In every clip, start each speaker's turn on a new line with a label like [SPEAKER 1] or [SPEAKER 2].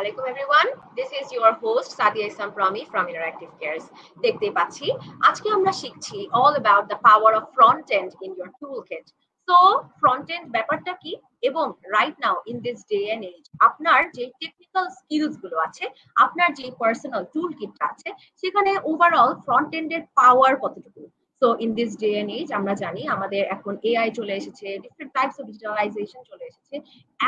[SPEAKER 1] Assalamualaikum everyone. This is your host Sadia Isam Prami from Interactive Cares. দেখতেই পাচ্ছি আজকে আমরা শিখছি all about the power of front end in your toolkit. So front end ব্যাপারটা কি এবং right now in this day and age আপনার যে টেকনিক্যাল স্কিলস গুলো আছে, আপনার যে পার্সোনাল টুলকিটটা আছে সেখানে ওভারঅল ফ্রন্ট এন্ডের পাওয়ার কতটুকু। So in this day and age আমরা জানি আমাদের এখন এআই চলে এসেছে, ডিফারেন্ট টাইপস অফ ডিজিটালাইজেশন চলে এসেছে।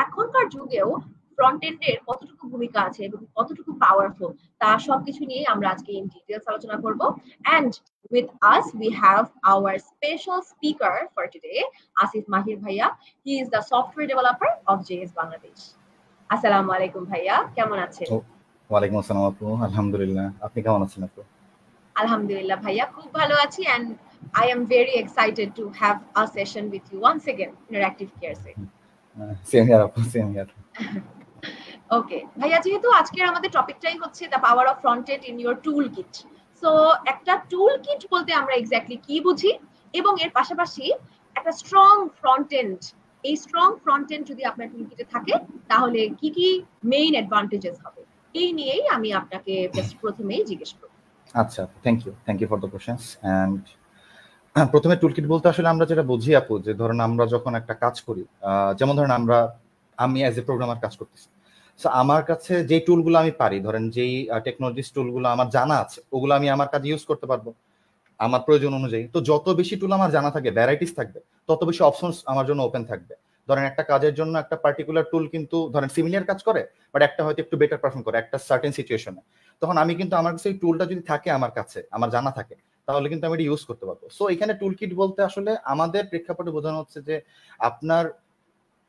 [SPEAKER 1] এখনকার যুগেও ফ্রন্ট এন্ডের কতটুকু ভূমিকা আছে এবং কতটুকু পাওয়ারফুল তা সবকিছু নিয়ে আমরা আজকে ইন ডিটেইলস আলোচনা করব। And with us we have our special speaker for today, Asif Mahir Bhaiya. He is the software developer of JS Bangladesh. Assalamu alaikum Bhaiya, কেমন আছেন?
[SPEAKER 2] ওয়া আলাইকুম আসসালাম আপু, আলহামদুলিল্লাহ। আপনি কেমন আছেন আপু?
[SPEAKER 1] Alhamdulillah Bhaiya, খুব ভালো আছি and I am very excited to have a session with you once again, Interactive Cares.
[SPEAKER 2] Same here আপু, same here.
[SPEAKER 1] ওকে ভাইয়া, যেহেতু আজকের আমাদের টপিকটাই হচ্ছে the power of front end in your tool kit, so একটা টুল কিট বলতে আমরা এক্স্যাক্টলি কি বুঝি এবং এর পাশাপাশি একটা স্ট্রং ফ্রন্ট এন্ড, এই স্ট্রং ফ্রন্ট এন্ড যদি আপনার টুল কিটে থাকে তাহলে কি কি মেইন অ্যাডভান্টেজেস হবে, এই নিয়েই আমি আপনাকে জাস্ট প্রথমেই জিজ্ঞেস করব।
[SPEAKER 2] আচ্ছা, thank you for the questions. And প্রথমে টুল কিট বলতে আসলে আমরা যেটা বুঝি আপু, যে ধরেন আমরা যখন একটা কাজ করি, যেমন ধরেন আমি অ্যাজ এ প্রোগ্রামার কাজ করতেছি, সো আমার কাছে যেই টুলগুলো আমি পারি, ধরেন যেই টেকনোলজিস টুলগুলো আমার জানা আছে ওগুলো আমি আমার কাজে ইউজ করতে পারবো আমার প্রয়োজন অনুযায়ী। তো যত বেশি টুল আমার জানা থাকবে, ভ্যারাইটিস থাকবে, তত বেশি অপশনস আমার জন্য ওপেন থাকবে। ধরেন একটা কাজের জন্য একটা পার্টিকুলার টুল কিন্তু ধরেন সিমিলার কাজ করে, বাট একটা হয়তো একটু বেটার পারফর্ম করে একটা সার্টেন সিচুয়েশনে, তখন আমি কিন্তু আমার কাছে এই টুলটা যদি থাকে আমার কাছে, আমার জানা থাকে, তাহলে কিন্তু আমি এটা ইউজ করতে পারবো। সো এখানে টুল কিট বলতে আসলে আমাদের প্রেক্ষাপটে বোঝানো হচ্ছে যে আপনার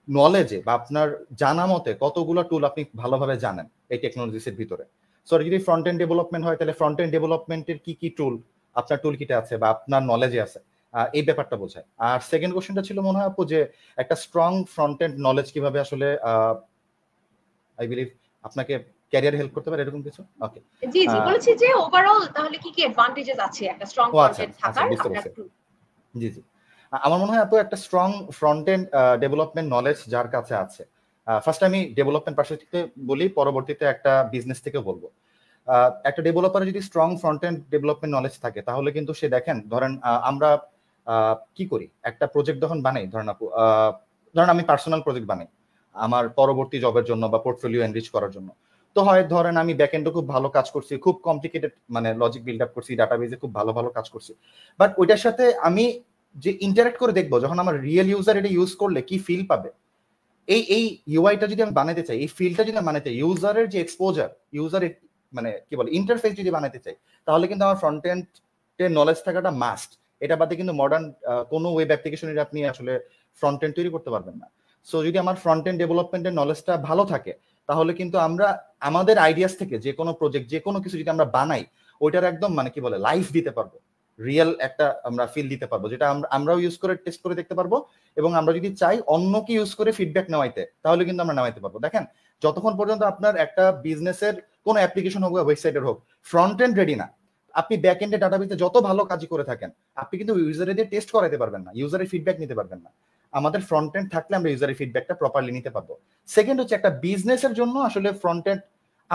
[SPEAKER 2] নলেজে বা আপনার জানা মতে কতগুলো টুল আপনি ভালোভাবে জানেন এই টেকনোলজিসের ভিতরে। সো যদি ফ্রন্ট এন্ড ডেভেলপমেন্ট হয়, তাহলে ফ্রন্ট এন্ড ডেভেলপমেন্টের কি কি টুল আপনার টুল কিটে আছে বা আপনার নলেজে আছে, এই ব্যাপারটা বোঝায়। আর সেকেন্ড কোশ্চেনটা ছিল মনে হয় আপু, যে একটা স্ট্রং ফ্রন্ট এন্ড নলেজ কিভাবে আসলে আই বিলিভ আপনাকে ক্যারিয়ার হেল্প করতে পারে, এরকম কিছু। ওকে,
[SPEAKER 1] জি জি, বলেছি যে ওভারঅল তাহলে কি কি অ্যাডভান্টেজেস আছে একটা স্ট্রং ফ্রন্ট এন্ড থাকার আপনার টুল।
[SPEAKER 2] জি জি, আমার মনে হয় আপু একটা strong front end development knowledge যার কাছে আছে, ফার্স্ট আমি ডেভেলপমেন্ট পার্সপেক্টিভে বলি, পরবর্তীতে একটা বিজনেস থেকে বলবো। একটা ডেভেলপারের যদি strong front end development knowledge থাকে, তাহলে কিন্তু সে দেখেন, ধরেন আমরা কি করি, একটা প্রজেক্ট যখন বানাই, ধরেন আপু ধরেন আমি পার্সোনাল প্রজেক্ট বানাই আমার পরবর্তী জবের জন্য বা পোর্টফোলিও এনরিচ করার জন্য, তো হয় ধরেন আমি ব্যাকএন্ডে খুব ভালো কাজ করছি, খুব কমপ্লিকেটেড মানে লজিক বিল্ড আপ করছি, ডাটাবেজে খুব ভালো ভালো কাজ করছি, বাট ওইটার সাথে আমি যে ইন্টারঅ্যাক্ট করে দেখবো যখন আমার রিয়েল ইউজার এটা ইউজ করলে কি ফিল পাবে, এই ইউআইটা যদি আমি বানাতে চাই, এই ফিলটা যদি আমি বানাতে চাই, ইউজারের যে এক্সপোজার, ইউজারের মানে কি বলে ইন্টারফেস যদি বানাতে চাই, তাহলে কিন্তু আমার ফ্রন্ট এন্ডের নলেজ থাকাটা মাস্ট। এটা বাদে কিন্তু মডার্ন কোনো ওয়েব অ্যাপ্লিকেশনের আপনি আসলে ফ্রন্ট এন্ড তৈরি করতে পারবেন না। সো যদি আমার ফ্রন্ট এন্ড ডেভেলপমেন্টের নলেজটা ভালো থাকে, তাহলে কিন্তু আমরা আমাদের আইডিয়াস থেকে যে কোনো প্রজেক্ট, যে কোনো কিছু যদি আমরা বানাই, ওইটার একদম মানে কি বলে লাইফ দিতে পারবো, রিয়েল একটা আমরা ফিল দিতে পারবো, যেটা আমরাও ইউজ করে টেস্ট করে দেখতে পারবো, এবং আমরা যদি চাই অন্যকে ইউজ করে ফিডব্যাক নেওয়াইতে, তাহলে কিন্তু আমরা নেওয়াইতে পারবো। দেখেন, যতক্ষণ পর্যন্ত আপনার একটা বিজনেসের কোনো অ্যাপ্লিকেশন হোক বা ওয়েবসাইটের হোক ফ্রন্ট এন্ড রেডি না, আপনি ব্যাক এন্ডে ডাটাবেসে যত ভালো কাজই করে থাকেন, আপনি কিন্তু ইউজারের দিয়ে টেস্ট করাতে পারবেন না, ইউজারের ফিডব্যাক নিতে পারবেন না। আমাদের ফ্রন্ট এন্ড থাকলে আমরা ইউজারের ফিডব্যাকটা প্রপারলি নিতে পারবো। সেকেন্ড হচ্ছে, একটা বিজনেসের জন্য আসলে ফ্রন্ট এন্ড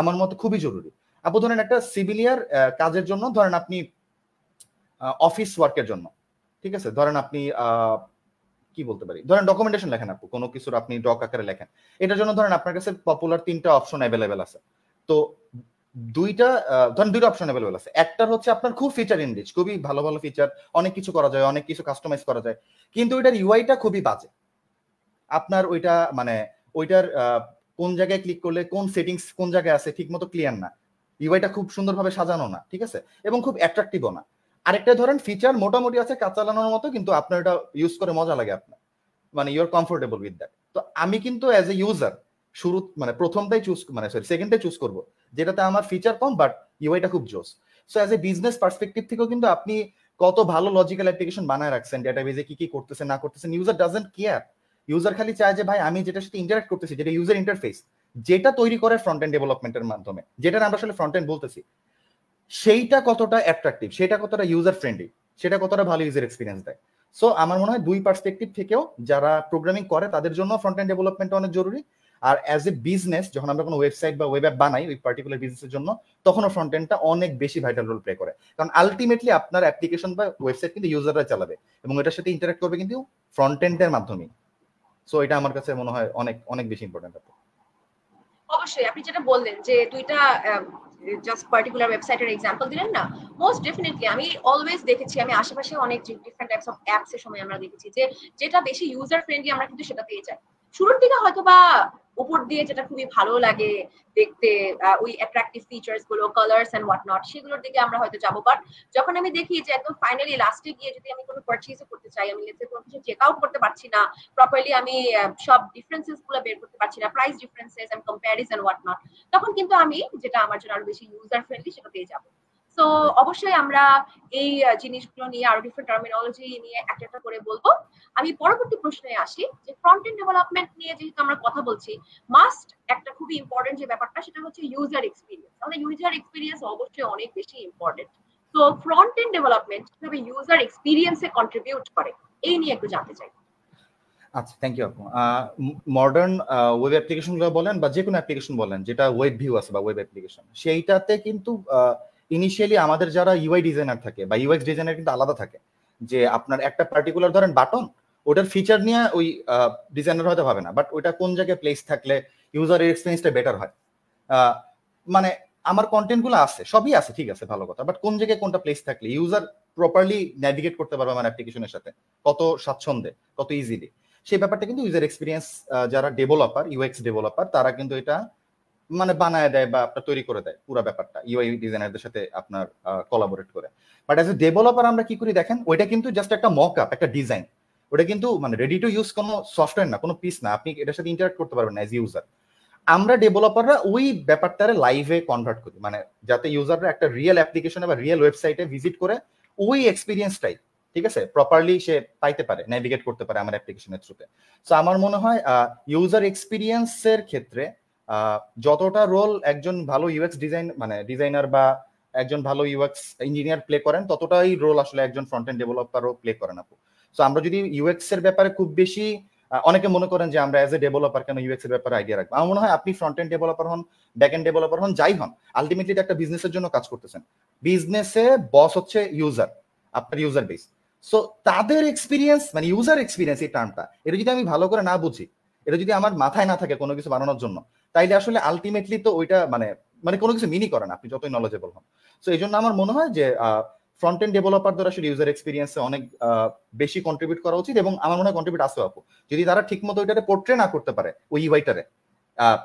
[SPEAKER 2] আমার মতে খুবই জরুরি। আপনি ধরেন একটা সিভিলিয়ার কাজের জন্য, ধরেন আপনি অফিস ওয়ার্কের জন্য, ঠিক আছে, ধরেন আপনি কি বলতে পারি, ধরেন ডকুমেন্টেশন লেখেন, আপনি কোনো কিছুর আপনি ডক আকারে লেখেন, এটার জন্য ধরেন আপনার কাছে পপুলার 3টা অপশন অ্যাভেলেবেল আছে। তো ধরেন 2টা অপশন অ্যাভেলেবেল আছে। একটার হচ্ছে আপনার খুব ফিচার ইনরিচ, খুবই ভালো ভালো ফিচার, অনেক কিছু করা যায়, অনেক কিছু কাস্টমাইজ করা যায়, কিন্তু ওইটার ইউআইটা খুবই বাজে। আপনার ওইটা মানে ওইটার কোন জায়গায় ক্লিক করলে কোন সেটিংস কোন জায়গায় আছে ঠিক মতো ক্লিয়ার না, ইউআইটা খুব সুন্দরভাবে সাজানো না, ঠিক আছে, এবং খুব অ্যাট্রাকটিভও না। আরেকটা ধরেন ফিচার মোটামুটি আছে, কাজ চালানোর মতো, কিন্তু আপনার এটা ইউজ করে মজা লাগে, আপনার মানে you are comfortable with that. তো আমি কিন্তু অ্যাজ এ ইউজার শুরু মানে প্রথমটাই চুজ মানে সরি সেকেন্ডটাই চুজ করবো, যেটাতে আমার ফিচার কম বাট ইউআইটা খুব জোস। So as a business perspective থেকেও কিন্তু আপনি কত ভালো লজিক্যাল অ্যাপ্লিকেশন বানায় রাখছেন, ডেটাবেজে কি কি করতেছেন না করতেছেন, ইউজার ডাজন্ট কেয়ার। ইউজার খালি চায় যে ভাই আমি যেটার সাথে ইন্টারঅ্যাক্ট করতেছি, যেটা ইউজার ইন্টারফেস, যেটা তৈরি করে ফ্রন্ট এন্ড ডেভেলপমেন্টের মাধ্যমে, যেটা আমরা আসলে ফ্রন্ট এন্ড বলতেছি, সেইটা কতটা অ্যাট্রাকটিভ, সেটা কতটা ইউজার ফ্রেন্ডলি, সেটা কতটা ভালো ইউজার এক্সপিরিয়েন্স দেয়। সো আমার মনে হয় দুই পার্সপেক্টিভ থেকেও যারা প্রোগ্রামিং করে তাদের জন্য ফ্রন্ট এন্ড ডেভেলপমেন্ট অনেক জরুরি, আর অ্যাজ এ বিজনেস যখন আমরা কোনো ওয়েবসাইট বা ওয়েব অ্যাপ বানাই ওই পার্টিকুলার বিজনেসের জন্য, তখনও ফ্রন্ট এন্ডটা অনেক বেশি ভাইটাল রোল প্লে করে। কারণ আলটিমেটলি আপনার অ্যাপ্লিকেশন বা ওয়েবসাইট কিন্তু ইউজাররা চালাবে এবং এটার সাথে ইন্টারঅ্যাক্ট করবে কিন্তু ফ্রন্ট এন্ডের মাধ্যমে। সো এটা আমার কাছে মনে হয় অনেক অনেক বেশি ইম্পর্টেন্ট।
[SPEAKER 1] অবশ্যই আপনি যেটা বললেন যে দুইটা জাস্ট পার্টিকুলার ওয়েবসাইটের এক্সাম্পল দিলেন না, মোস্ট ডেফিনেটলি আমি অলওয়েজ দেখেছি, আমি আশেপাশে অনেক ডিফারেন্ট টাইপস অফ অ্যাপস এর সময় আমরা দেখেছি যে যেটা বেশি ইউজার ফ্রেন্ডলি আমরা কিন্তু সেটা পেয়ে যাই। শুরুর দিকে হয়তো বা উপর দিয়ে যেটা খুবই ভালো লাগে দেখতে, ওই অ্যাট্রাকটিভ ফিচার্স গুলো, কালার্স এন্ড হোয়াট নট, সেগুলোর দিকে আমরা হয়তো যাবো। বাট যখন আমি দেখি যে একদম ফাইনালি লাস্টে গিয়ে যদি আমি কোনো পারচেজও করতে চাই, আমি লেটস সে কোনো কিছু চেক আউট করতে পারছি না প্রপারলি, আমি সব ডিফারেন্সেস গুলো বের করতে পারছি না, price differences and comparison what not, তখন কিন্তু আমি যেটা আমার জন্য আরো বেশি ইউজার ফ্রেন্ডলি সেটা পেয়ে যাবো। সো অবশ্যই আমরা এই জিনিসগুলো নিয়ে আরো ডিফারেন্ট টার্মিনোলজি নিয়ে একটা একটা করে বলবো। আমি পরবর্তী প্রশ্নে আসি যে ফ্রন্ট এন্ড ডেভেলপমেন্ট নিয়ে যেহেতু আমরা কথা বলছি, মাস্ট একটা খুবই ইম্পর্টেন্ট যে ব্যাপারটা সেটা হচ্ছে ইউজার এক্সপিরিয়েন্স। আমাদের ইউজার এক্সপিরিয়েন্স অবশ্যই অনেক বেশি ইম্পর্টেন্ট। তো ফ্রন্ট এন্ড ডেভেলপমেন্ট কিভাবে ইউজার এক্সপিরিয়েন্সে কন্ট্রিবিউট করে এই নিয়ে একটু জানতে চাই।
[SPEAKER 2] আচ্ছা, থ্যাংক ইউ আপু। মডার্ন ওয়েব অ্যাপ্লিকেশনগুলো বলেন বা যে কোনো অ্যাপ্লিকেশন বলেন যেটা ওয়েব ভিউ আছে বা ওয়েব অ্যাপ্লিকেশন, সেইটাতে কিন্তু ইনিশিয়ালি আমাদের যারা ইউআই ডিজাইনার থাকে বা ইউএক্স ডিজাইনার কিন্তু আলাদা থাকে, যে আপনার একটা পার্টিকুলার ধরেন বাটন, ওটার ফিচার নিয়ে ওই ডিজাইনার হয়তো ভাবে না, বাট ওইটা কোন জায়গায় প্লেস থাকলে ইউজারের এক্সপিরিয়েন্সটা বেটার হয়। মানে আমার কন্টেন্টগুলো আছে, সবই আছে, ঠিক আছে, ভালো কথা, বাট কোন জায়গায় কোনটা প্লেস থাকলে ইউজার প্রপারলি ন্যাভিগেট করতে পারবে আমার অ্যাপ্লিকেশনের সাথে কত স্বাচ্ছন্দ্যে, কত ইজিলি, সেই ব্যাপারটা কিন্তু ইউজার এক্সপিরিয়েন্স যারা ডেভেলপার, ইউএক্স ডেভেলপার, তারা কিন্তু এটা মানে বানায় দেয় বা আপনার তৈরি করে দেয় পুরো ব্যাপারটা ইউআই ডিজাইনারদের সাথে আপনার কোলাবোরেট করে। বাট অ্যাজ এ ডেভেলপার আমরা কি করি দেখেন, ওইটা কিন্তু জাস্ট একটা মক আপ, একটা ডিজাইন, ওটা কিন্তু মানে রেডি টু ইউজ কোনো সফটওয়্যার না, কোনো পিস না, আপনি এটার সাথে ইন্টারঅ্যাক্ট করতে পারবেন না এজ ইউজার। আমরা ডেভেলপাররা ওই ব্যাপারটারে লাইভে কনভার্ট করি, মানে যাতে ইউজাররা একটা রিয়েল অ্যাপ্লিকেশনে বা রিয়েল ওয়েবসাইটে ভিজিট করে ওই এক্সপিরিয়েন্সটাই, ঠিক আছে, প্রপারলি সে পাইতে পারে, নেভিগেট করতে পারে আমার অ্যাপ্লিকেশনের থ্রুতে। সো আমার মনে হয় ইউজার এক্সপিরিয়েন্সের ক্ষেত্রে যতটা রোল একজন ভালো ইউএক্স ডিজাইনার বা একজন ভালো ইউএক্স ইঞ্জিনিয়ার প্লে করেন, ততটাই রোল আসলে একজন ফ্রন্ট এন্ড ডেভেলপারও প্লে করেন আপু। সো আমরা যদি ইউএক্স এর ব্যাপারে খুব বেশি, অনেকে মনে করেন যে আমরা এজ এ ডেভেলপার কেন ইউএক্স এর ব্যাপারে আইডিয়া রাখবো, আমার মনে হয় আপনি ফ্রন্ট এন্ড ডেভেলপার হন, ব্যাক এন্ড ডেভেলপার হন, যাই হন, আলটিমেটলি একটা বিজনেসের জন্য কাজ করতেছেন। বিজনেসে বস হচ্ছে ইউজার, আপনার ইউজার বেস। সো তাদের এক্সপিরিয়েন্স, মানে ইউজার এক্সপিরিয়েন্স এই টার্মটা, এটা যদি আমি ভালো করে না বুঝি, এটা যদি আমার মাথায় না থাকে কোনো কিছু বানানোর জন্য, তাইলে আসলে আলটিমেটলি তো ওইটা মানে কোনো কিছু মিনি করে না, আপনি যতই নলেজেবল হন। সো এই জন্য আমার মনে হয় যে ফ্রন্ট এন্ড ডেভেলপারদের আসলে ইউজার এক্সপিরিয়েন্সে অনেক বেশি কন্ট্রিবিউট করা উচিত, এবং আমার মনে হয় কন্ট্রিবিউট আসে আপু, যদি তারা ঠিক মতো ওইটারে পোর্ট্রে না করতে পারে ওই ইউআইটারে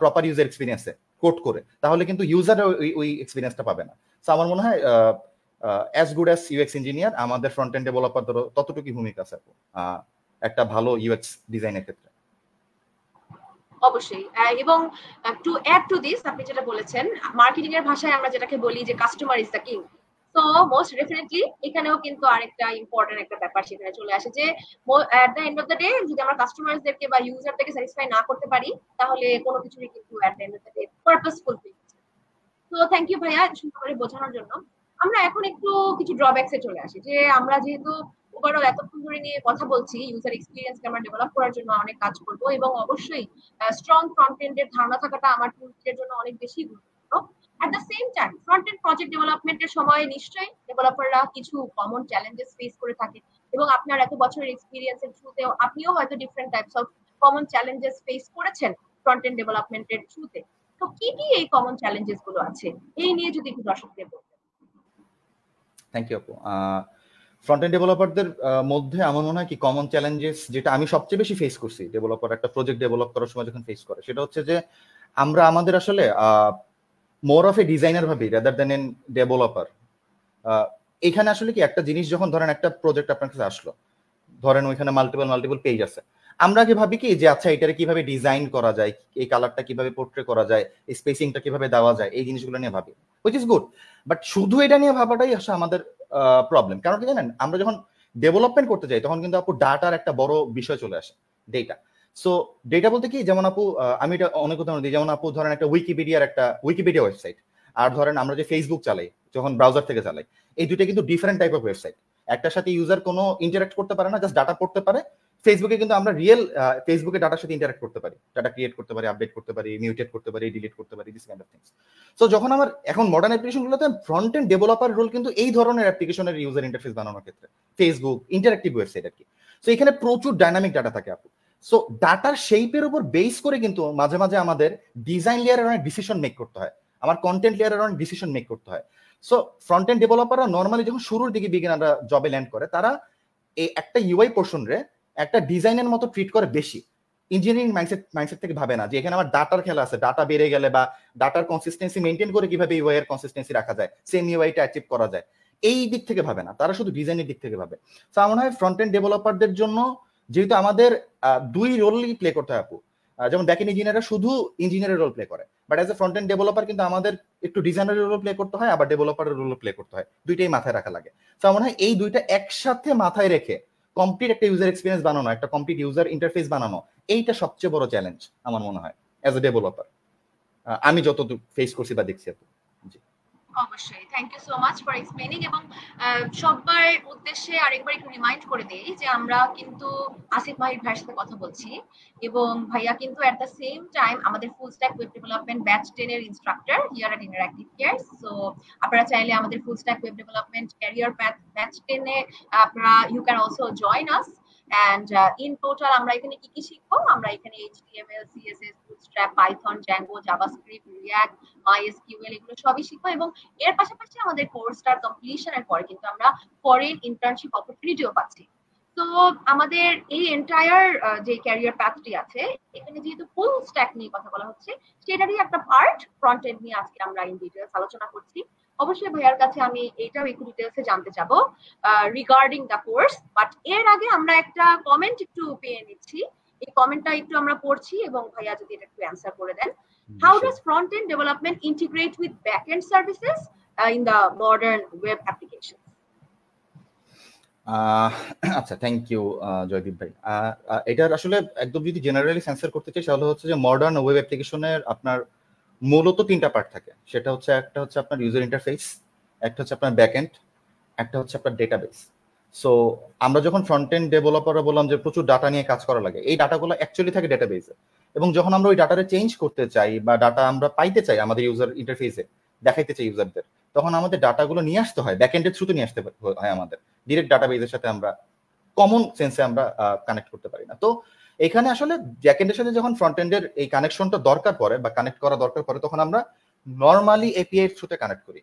[SPEAKER 2] প্রপার ইউজার এক্সপিরিয়েন্সে কোড করে, তাহলে কিন্তু ইউজার ওই এক্সপিরিয়েন্সটা পাবে না। সো আমার মনে হয় as good as UX engineer, আমাদের ফ্রন্ট এন্ড ডেভেলপারদেরও ততটুকুই ভূমিকা আছে আপু একটা ভালো ইউএক্স ডিজাইনের ক্ষেত্রে।
[SPEAKER 1] অবশ্যই। এবং টু অ্যাড টু দিস, আপনি যেটা বলেছেন, মার্কেটিং এর ভাষায় আমরা যেটাকে বলি যে customer is the king. So most definitely এখানেও কিন্তু আরেকটা ইম্পর্টেন্ট একটা ব্যাপার সেখানে চলে আসে যে এট the end of the day যদি আমরা কাস্টমারদেরকে বা ইউজারদেরকে স্যাটিসফাই না করতে পারি, তাহলে কোনো কিছুরই কিন্তু at the end of the day purposeful feel হচ্ছে। তো থ্যাংক ইউ ভাইয়া সুন্দর করে বোঝানোর জন্য। আমরা এখন একটু কিছু ড্রব্যাকসে চলে আসি যে আমরা যেহেতু ওভারঅল এতক্ষণ ধরে নিয়ে কথা বলছি, ইউজার এক্সপিরিয়েন্সকে আমরা ডেভেলপ করার জন্য অনেক কাজ করব, এবং অবশ্যই স্ট্রং ফ্রন্ট এন্ডের ধারণা থাকাটা আমার টুলসের জন্য অনেক বেশি গুরুত্বপূর্ণ। এট the same time front end project ডেভেলপমেন্টের সময় নিশ্চয়ই ডেভেলপাররা কিছু কমন চ্যালেঞ্জেস ফেস করে থাকে, এবং আপনার এত বছরের এক্সপিরিয়েন্সের থ্রুতেও আপনিও হয়তো different types of common challenges face করেছেন ফ্রন্ট এন্ড ডেভেলপমেন্টের থ্রুতে। তো কি কি এই কমন চ্যালেঞ্জেস গুলো আছে এই নিয়ে যদি একটু দর্শকদের বলতেন।
[SPEAKER 2] থ্যাংক ইউ আপু। ফ্রন্ট এন্ড ডেভেলপারদের মধ্যে আমার মনে হয় কি কমন চ্যালেঞ্জেস যেটা আমি সবচেয়ে বেশি ফেস করছি ডেভেলপার একটা প্রজেক্ট ডেভেলপ করার সময় যখন ফেস করে, সেটা হচ্ছে যে আমরা আমাদের আসলে মোর অফ এ ডিজাইনার ভাবি রাদার দ্যান এন ডেভেলপার। এখানে আসলে কি একটা জিনিস যখন ধরেন একটা প্রজেক্ট আপনার কাছে আসলো, ধরেন ওইখানে মাল্টিপল পেজ আছে, আমরা আগে ভাবি কি যে আচ্ছা এটারে কিভাবে ডিজাইন করা যায়, এই কালারটা কিভাবে পোর্ট্রে করা যায়, এই স্পেসিংটা কিভাবে দেওয়া যায়, এই জিনিসগুলো নিয়ে ভাবি, হুইচ ইজ গুড। বাট শুধু এটা নিয়ে ভাবাটাই আসলে আমাদের প্রবলেম। কারণ কি জানেন, আমরা যখন ডেভেলপমেন্ট করতে যাই তখন কিন্তু আপু ডাটার একটা বড় বিষয় চলে আসে, ডেটা। সো ডেটা বলতে কি, যেমন আপু আমি এটা অনেক উদাহরণ দিই, যেমন আপু ধরেন একটা উইকিপিডিয়া ওয়েবসাইট, আর ধরেন আমরা যে ফেসবুক চালাই যখন ব্রাউজার থেকে চালাই, এই দুইটা কিন্তু ডিফারেন্ট টাইপ অফ ওয়েবসাইট। একটার সাথে ইউজার কোনো ইন্টারাক্ট করতে পারে না, জাস্ট ডাটা পড়তে পারে, ফেসবুকে কিন্তু আমরা রিয়েল ফেসবুকে ডাটার সাথে ইন্টারঅ্যাক্ট করতে পারি, ডাটা ক্রিয়েট করতে পারি, আপডেট করতে পারি, মিউটেট করতে পারি, ডিলিট করতে পারি, this kind of things. So যখন আমার এখন মডার্ন অ্যাপ্লিকেশনগুলোতে ফ্রন্ট এন্ড ডেভেলপার রোল কিন্তু এই ধরনের অ্যাপ্লিকেশনের ইউজার ইন্টারফেস বানানোর ক্ষেত্রে, ফেসবুক ইন্টারঅ্যাক্টিভ ওয়েবসাইট আর কি। সো এখানে প্রচুর ডাইনামিক ডাটা থাকে আপু। সো ডাটার শেপের উপর বেস করে কিন্তু মাঝে মাঝে আমাদের ডিজাইন লেয়ারের অনেক ডিসিশন মেক করতে হয়, আমার কন্টেন্ট লেয়ারের অনেক ডিসিশন মেক করতে হয়। সো ফ্রন্ট এন্ড ডেভেলপাররা নর্মালি যখন শুরুর দিকে বিগিনাররা জবে ল্যান্ড করে, তারা এই একটা ইউআই পোর্শন রে একটা ডিজাইনের মতো ট্রিট করে বেশি, ইঞ্জিনিয়ারিং মাইন্ডসেট থেকে ভাবে না যে এখানে আমার ডাটার খেলা আছে, ডাটা বেড়ে গেলে বা ডাটার কনসিস্টেন্সি মেনটেন করে কিভাবে ইউআই এর কনসিস্টেন্সি রাখা যায়, সেম ইউআইটা অ্যাচিভ করা যায়, এই দিক থেকে ভাবে না, তারা শুধু ডিজাইনের দিক থেকে ভাবে। তো আমার মনে হয় ফ্রন্ট এন্ড ডেভেলপারদের জন্য যেহেতু আমাদের দুই রোলই প্লে করতে হয় আপু, যেমন ব্যাক এন্ড ইঞ্জিনিয়াররা শুধু ইঞ্জিনিয়ারের রোল প্লে করে, but as a front end developer কিন্তু আমাদের একটু ডিজাইনারের রোল প্লে করতে হয়, আবার ডেভেলপারের রোল প্লে করতে হয়, দুইটাই মাথায় রাখা লাগে। তো আমার মনে হয় এই দুইটা একসাথে মাথায় রেখে কমপ্লিট একটা ইউজার এক্সপিরিয়েন্স বানানো, একটা কমপ্লিট ইউজার ইন্টারফেস বানানো, এইটা সবচেয়ে বড় চ্যালেঞ্জ আমার মনে হয় অ্যাজ এ ডেভেলপার, আমি যতটুকু ফেস করছি বা দেখছি আপু। জি
[SPEAKER 1] অবশ্যই, thank you so much for explaining. এবং সবার উদ্দেশ্যে আরেকবার একটু রিমাইন্ড করে দেই যে আমরা কিন্তু আসিফ ভাইয়ের সাথে কথা বলছি, এবং ভাইয়া কিন্তু এট দ্য সেম টাইম আমাদের full stack web development batch 10 এর instructor here at Interactive Cares. So আপনারা চাইলে আমাদের full stack web development career path batch 10 এ আপনারা you can also join us. And in total আমরা এখানে কি কি শিখবো, আমরা এখানে HTML, CSS, Bootstrap, Python, Django, JavaScript, React, MySQL এগুলো সবই শিখবো। এবং এর পাশাপাশি আমাদের কোর্সটা কমপ্লিশনের পরে কিন্তু আমরা ফরেন ইন্টার্নশিপ অপরচুনিটিও পাচ্ছি। তো আমাদের এই এন্টায়ার যে ক্যারিয়ার প্যাথটি আছে, এখানে যেহেতু ফুল স্ট্যাক নিয়ে কথা বলা হচ্ছে, সেটারই একটা পার্ট ফ্রন্ট এন্ড নিয়ে আজকে আমরা ইন ডিটেইলস আলোচনা করছি। অবশ্যই ভাইয়ার কাছে আমি এটাও একটু ডিটেইলসে জানতে চাবো রিগার্ডিং দ্য কোর্স, বাট এর আগে আমরা একটা কমেন্ট একটু পেয়ে নিচ্ছি, এই কমেন্টটা একটু আমরা পড়ছি এবং ভাইয়া যদি এটা একটু অ্যানসার করে দেন। How does front-end development integrate with back-end services in the modern web applications?
[SPEAKER 2] আচ্ছা, থ্যাংক ইউ জয়দীপ ভাই। এটার আসলে একদম যদি জেনারেলি অ্যানসার করতে চাই, তাহলে হচ্ছে যে মডার্ন ওয়েব অ্যাপ্লিকেশনের আপনার মূলত তিনটা পার্ট থাকে। সেটা হচ্ছে একটা হচ্ছে আপনার ইউজার ইন্টারফেস, একটা হচ্ছে আপনার ব্যাকএন্ড, একটা হচ্ছে আপনার ডেটাবেস। সো আমরা যখন ফ্রন্ট এন্ড ডেভেলপাররা বললাম যে প্রচুর ডাটা নিয়ে কাজ করা লাগে, এই ডাটাগুলো অ্যাকচুয়ালি থাকে ডেটাবেসে, এবং যখন আমরা ওই ডাটাটা চেঞ্জ করতে চাই বা ডাটা আমরা পাইতে চাই আমাদের ইউজার ইন্টারফেসে দেখাইতে চাই ইউজারদের, তখন আমাদের ডাটাগুলো নিয়ে আসতে হয় ব্যাকএন্ডের থ্রুতে নিয়ে আসতে হয়, আমাদের ডিরেক্ট ডাটাবেসের সাথে আমরা কমন সেন্সে আমরা কানেক্ট করতে পারি না। তো এখানে আসলে ব্যাকএন্ডের সাথে যখন ফ্রন্ট এন্ডের এই কানেকশনটা দরকার পড়ে বা কানেক্ট করা দরকার পড়ে, তখন আমরা নর্মালি এপিআই এর থ্রুতে কানেক্ট করি।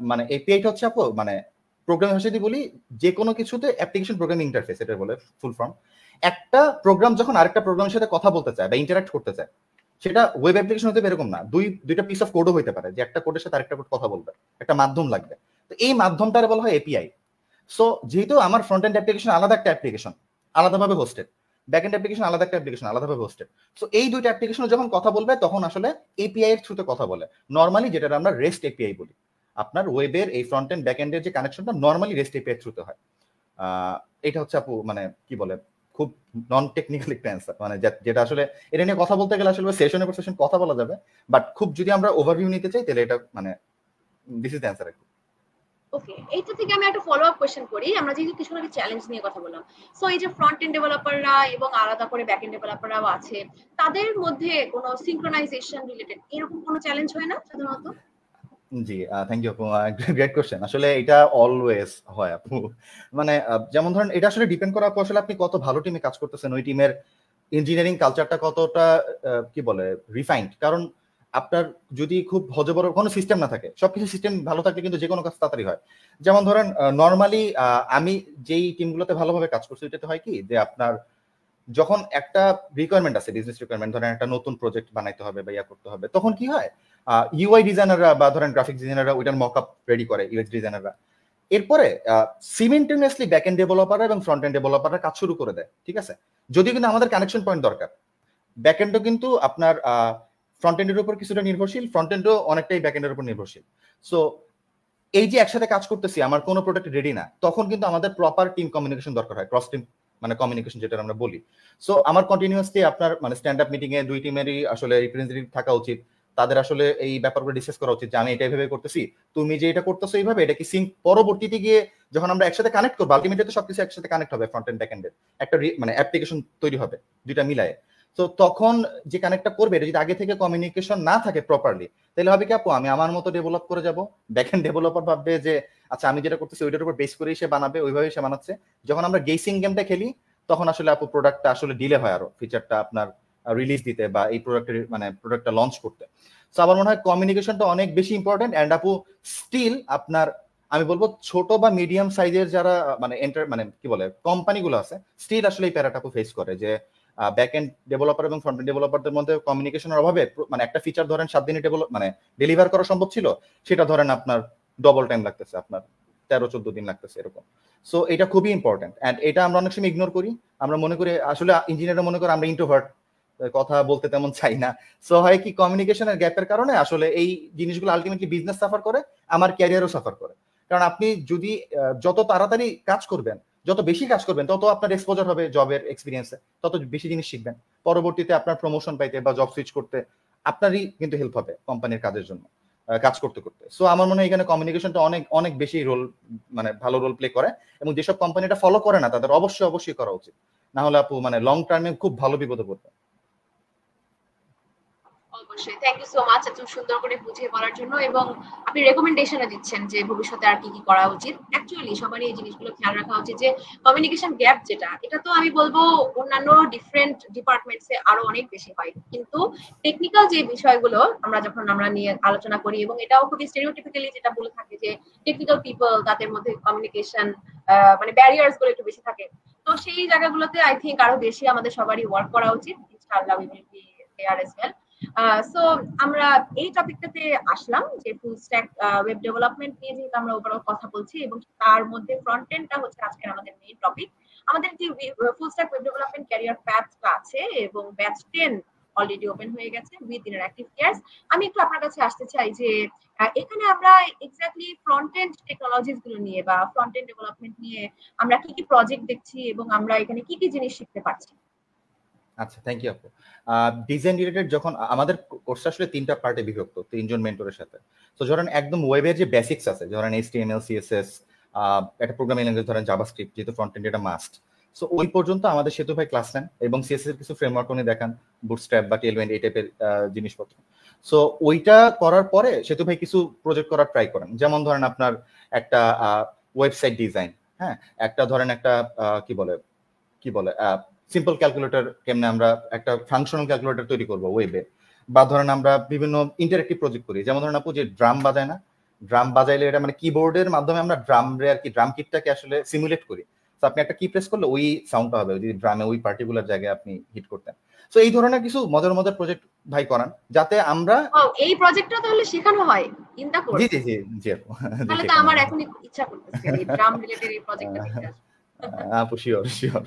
[SPEAKER 2] মানে এপিআইটা হচ্ছে আপু মানে প্রোগ্রাম ভাষা দিয়ে বলি, যে কোনো কিছুতে অ্যাপ্লিকেশন প্রোগ্রামিং ইন্টারফেস এটা বলে ফুল ফর্ম। একটা প্রোগ্রাম যখন আরেকটা প্রোগ্রামের সাথে কথা বলতে চায় বা ইন্টারাক্ট করতে চায়, সেটা ওয়েব অ্যাপ্লিকেশন হতে এরকম না, দুইটা পিস অফ কোডও হইতে পারে, যে একটা কোডের সাথে আরেকটা কোড কথা বলবে, একটা মাধ্যম লাগবে। তো এই মাধ্যমটারে বলা হয় এপিআই। সো যেহেতু আমার ফ্রন্ট এন্ড অ্যাপ্লিকেশন আলাদা একটা অ্যাপ্লিকেশন, আলাদাভাবে হোস্টেড, ব্যাক এন্ড অ্যাপ্লিকেশন আলাদা একটা অ্যাপ্লিকেশন আলাদাভাবে হোস্টেড। সো এই দুইটা অ্যাপ্লিকেশন যখন কথা বলবে, তখন আসলে এপিআই এর থ্রুতে কথা বলে, নর্মালি যেটা আমরা রেস্ট এপিআই বলি। আপনার ওয়েবের এই ফ্রন্ট এন্ড ব্যাক এন্ডের যে কানেকশনটা নর্মালি রেস্ট এপিআই এর থ্রুতে হয়। এটা হচ্ছে আপু মানে কি বলে খুব নন টেকনিক্যাল একটা অ্যান্সার, মানে যেটা আসলে এটা নিয়ে কথা বলতে গেলে আসলে সেশনের পর সেশন কথা বলা যাবে, বাট খুব যদি আমরা ওভারভিউ নিতে চাই তাহলে এটা মানে দিস ইজ দ্য অ্যান্সার।
[SPEAKER 1] ওকে, এইটা থেকে আমি একটা ফলো আপ কোশ্চেন করি। আমরা যেহেতু কিছু আগে চ্যালেঞ্জ নিয়ে কথা বললাম, সো এই যে ফ্রন্ট এন্ড ডেভেলপাররা এবং আলাদা করে ব্যাক এন্ড ডেভেলপাররাও আছে, তাদের মধ্যে কোনো সিনক্রোনাইজেশন রিলেটেড এরকম কোনো চ্যালেঞ্জ হয় না সাধারণত?
[SPEAKER 2] জি, থ্যাংক ইউ আপু, গ্রেট কোশ্চেন। আসলে এটা অলওয়েজ হয় আপু, মানে যেমন ধরেন এটা আসলে ডিপেন্ড করা আপু আসলে আপনি কত ভালো টিমে কাজ করতেছেন, ওই টিমের ইঞ্জিনিয়ারিং কালচারটা কতটা কি বলে রিফাইন্ড। কারণ আপনার যদি খুব হজবড় কোনো সিস্টেম না থাকে, সবকিছু সিস্টেম ভালো থাকলে কিন্তু যে কোনো কাজ তাড়াতাড়ি হয়। যেমন ধরেন নর্মালি আমি যেই টিমগুলোতে ভালোভাবে কাজ করছি, এটাতে হয় কি যে আপনার যখন একটা রিকোয়ারমেন্ট আছে, বিজনেস রিকোয়ারমেন্ট, ধরেন একটা নতুন প্রজেক্ট বানাইতে হবে বা ইয়া করতে হবে, তখন কি হয় ইউআই ডিজাইনাররা বা ধরেন গ্রাফিক ডিজাইনাররা ওইটার মকআপ রেডি করে, ইউএক্স ডিজাইনাররা, এরপরে সিমেন্টেনিয়াসলি ব্যাক এন্ড ডেভেলপাররা এবং ফ্রন্ট এন্ড ডেভেলপাররা কাজ শুরু করে দেয়, ঠিক আছে। যদিও কিন্তু আমাদের কানেকশন পয়েন্ট দরকার, ব্যাক এন্ডও কিন্তু আপনার ফ্রন্ট এন্ডের উপর কিছুটা নির্ভরশীল, ফ্রন্ট এন্ডও অনেকটাই ব্যাক এন্ডের উপর নির্ভরশীল। সো এই যে একসাথে কাজ করতেছি, আমার কোনো প্রোডাক্ট রেডি না, তখন কিন্তু আমাদের প্রপার টিম কমিউনিকেশন দরকার হয়, ক্রস টিম মানে কমিউনিকেশন যেটা আমরা বলি। সো আমার কন্টিনিউয়াসলি আপনার মানে স্ট্যান্ড আপ মিটিং এ দুই টিমেরই আসলে রিপ্রেজেন্টেটিভ থাকা উচিত, তাদের আসলে এই ব্যাপারগুলো ডিসকাস করা উচিত যে আমি এটা এইভাবে করতেছি, তুমি যে এটা করতেছো এইভাবে, এটা কি সিঙ্ক পরবর্তীতে গিয়ে যখন আমরা একসাথে কানেক্ট করবো, আলটিমেটলি তো সবকিছু একসাথে কানেক্ট হবে, ফ্রন্ট এন্ড ব্যাক এন্ডের একটা মানে অ্যাপ্লিকেশন তৈরি হবে দুইটা মিলায়ে। তো তখন যে কানেক্টটা করবে, এটা যদি আগে থেকে কমিউনিকেশন না থাকে প্রপারলি, তাহলে হবে কি আপু আমি আমার মতো ডেভেলপ করে যাব, ব্যাক এন্ড ডেভেলপার ভাববে যে আচ্ছা আমি যেটা করতেছি ওইটার উপর বেস করেই সে বানাবে, ওইভাবেই সে বানাচ্ছে। যখন আমরা গেসিং গেমটা খেলি তখন আসলে আপু প্রোডাক্টটা আসলে ডিলে হয়, আরো ফিচারটা আপনার রিলিজ দিতে বা এই প্রোডাক্টের মানে প্রোডাক্টটা লঞ্চ করতে। তো আমার মনে হয় কমিউনিকেশনটা অনেক বেশি ইম্পর্টেন্ট। অ্যান্ড আপু স্টিল আপনার আমি বলবো ছোট বা মিডিয়াম সাইজের যারা মানে মানে কি বলে কোম্পানিগুলো আছে, স্টিল আসলে এই প্যারাটা আপু ফেস করে যে ব্যাক এন্ড ডেভেলপার এবং ফ্রন্ট এন্ড ডেভেলপারদের মধ্যে কমিউনিকেশনের অভাবে মানে একটা ফিচার ধরেন 7 দিনে মানে ডেলিভার করা সম্ভব ছিল, সেটা ধরেন আপনার ডবল টাইম লাগতেছে, আপনার 13-14 দিন লাগতেছে এরকম। সো এটা খুবই ইম্পর্টেন্ট। অ্যান্ড এটা আমরা অনেক সময় ইগনোর করি। আমরা মনে করি আসলে ইঞ্জিনিয়াররা মনে করে আমরা ইন্ট্রোভার্ট, কথা বলতে তেমন চাই না। সো হয় কি কমিউনিকেশনের গ্যাপের কারণে আসলে এই জিনিসগুলো আলটিমেটলি বিজনেস সাফার করে, আমার ক্যারিয়ারও সাফার করে। কারণ আপনি যদি যত তাড়াতাড়ি কাজ করবেন, যত বেশি কাজ করবেন, তত আপনার এক্সপোজার হবে জবের এক্সপিরিয়েন্সে, তত বেশি জিনিস শিখবেন। পরবর্তীতে আপনার প্রমোশন পাইতে বা জব সুইচ করতে আপনারই কিন্তু হেল্প হবে কোম্পানির কাজের জন্য, কাজ করতে করতে। সো আমার মনে হয় এখানে কমিউনিকেশনটা অনেক অনেক বেশি রোল মানে ভালো রোল প্লে করে। এবং যেসব কোম্পানি এটা ফলো করে না তাদের অবশ্যই অবশ্যই করা উচিত, না হলে আপু মানে লং টার্মে খুব ভালো বিপদে পড়বে।
[SPEAKER 1] অবশ্যই, থ্যাংক ইউ সো মাচ এত সুন্দর করে বুঝিয়ে বলার জন্য। এবং আপনি রেকমেন্ডেশনও দিচ্ছেন যে ভবিষ্যতে আর কি কি করা উচিত। অ্যাকচুয়ালি সবারই এই জিনিসগুলো খেয়াল রাখা উচিত যে কমিউনিকেশন গ্যাপ যেটা, এটা তো আমি বলবো অন্যান্য ডিফারেন্ট ডিপার্টমেন্টসে আরো অনেক বেশি হয়, কিন্তু টেকনিক্যাল যে বিষয়গুলো আমরা নিয়ে আলোচনা করি, এবং এটাও খুবই স্টেরিওটিপিক্যালি যেটা বলে থাকে যে টেকনিক্যাল পিপল তাদের মধ্যে কমিউনিকেশন মানে ব্যারিয়ার্স গুলো একটু বেশি থাকে। তো সেই জায়গাগুলোতে আই থিঙ্ক আরো বেশি আমাদের সবারই ওয়ার্ক করা উচিত। ইনশাআল্লাহ we will be there as well. So আমরা এই টপিকটাতে আসলাম যে ফুল স্ট্যাক ওয়েব ডেভেলপমেন্ট নিয়ে, যেহেতু আমরা ওভারঅল কথা বলছি এবং তার মধ্যে ফ্রন্ট এন্ডটা হচ্ছে আজকের আমাদের মেইন টপিক। আমাদের যে full stack web development career প্যাথটা আছে এবং ব্যাচ 10 অলরেডি ওপেন হয়ে গেছে উইথ ইন্টারঅ্যাক্টিভ কেয়ারস। আমি একটু আপনার কাছে আসতে চাই যে এখানে আমরা এক্স্যাক্টলি ফ্রন্ট এন্ড টেকনোলজিস গুলো নিয়ে বা ফ্রন্ট এন্ড ডেভেলপমেন্ট নিয়ে আমরা কি কি প্রজেক্ট দেখছি এবং আমরা এখানে কি কি জিনিস শিখতে পারছি।
[SPEAKER 2] আচ্ছা, থ্যাংক ইউ আপু। ডিজাইন রিলেটেড যখন আমাদের কোর্স আসলে 3টা পার্টে বিভক্ত 3 জন মেন্টরের সাথে। তো ধরেন একদম ওয়েবের যে বেসিক্স আছে, ধরেন HTML CSS, একটা প্রোগ্রামিং ল্যাঙ্গুয়েজ ধরেন জাভাস্ক্রিপ্ট, যেহেতু ফ্রন্ট এন্ড এটা মাস্ট। সো ওই পর্যন্ত আমাদের সেতু ভাই ক্লাস নেন এবং CSS এর কিছু ফ্রেমওয়ার্ক উনি দেখান, বুটস্ট্র্যাপ বা টেলউইন্ড এই টাইপের জিনিসপত্র। সো ওইটা করার পরে সেতু ভাই কিছু প্রজেক্ট করার ট্রাই করেন। যেমন ধরেন আপনার একটা ওয়েবসাইট ডিজাইন, হ্যাঁ, একটা ধরেন একটা কি বলে সিম্পল ক্যালকুলেটর, কেমনে আমরা একটা ফাংশনাল ক্যালকুলেটর তৈরি করবো ওয়েবে। বা ধরেন আমরা বিভিন্ন ইন্টারেক্টিভ প্রজেক্ট করি, যেমন ধরেন আপু যে ড্রাম বাজায় না, ড্রাম বাজাইলে এটা মানে কিবোর্ডের মাধ্যমে আমরা ড্রামরে আর কি ড্রাম কিটটাকে আসলে সিমুলেট করি। তো আপনি একটা কি প্রেস করলে ওই সাউন্ডটা হবে যদি ড্রামে ওই পার্টিকুলার জায়গায় আপনি হিট করতেন। তো এই ধরনের কিছু মজার মজার প্রজেক্ট ভাই করান, যাতে আমরা
[SPEAKER 1] এই প্রজেক্টটা তাহলে শেখানো হয় ইন দা
[SPEAKER 2] জি
[SPEAKER 1] কোর্স।
[SPEAKER 2] জি জি জি আপু
[SPEAKER 1] তাহলে তো আমার এখনই ইচ্ছা করতেছে এই ড্রাম রিলেটেড এই প্রজেক্টটা দেখতে আসবো।
[SPEAKER 2] আপু শিওর শিওর,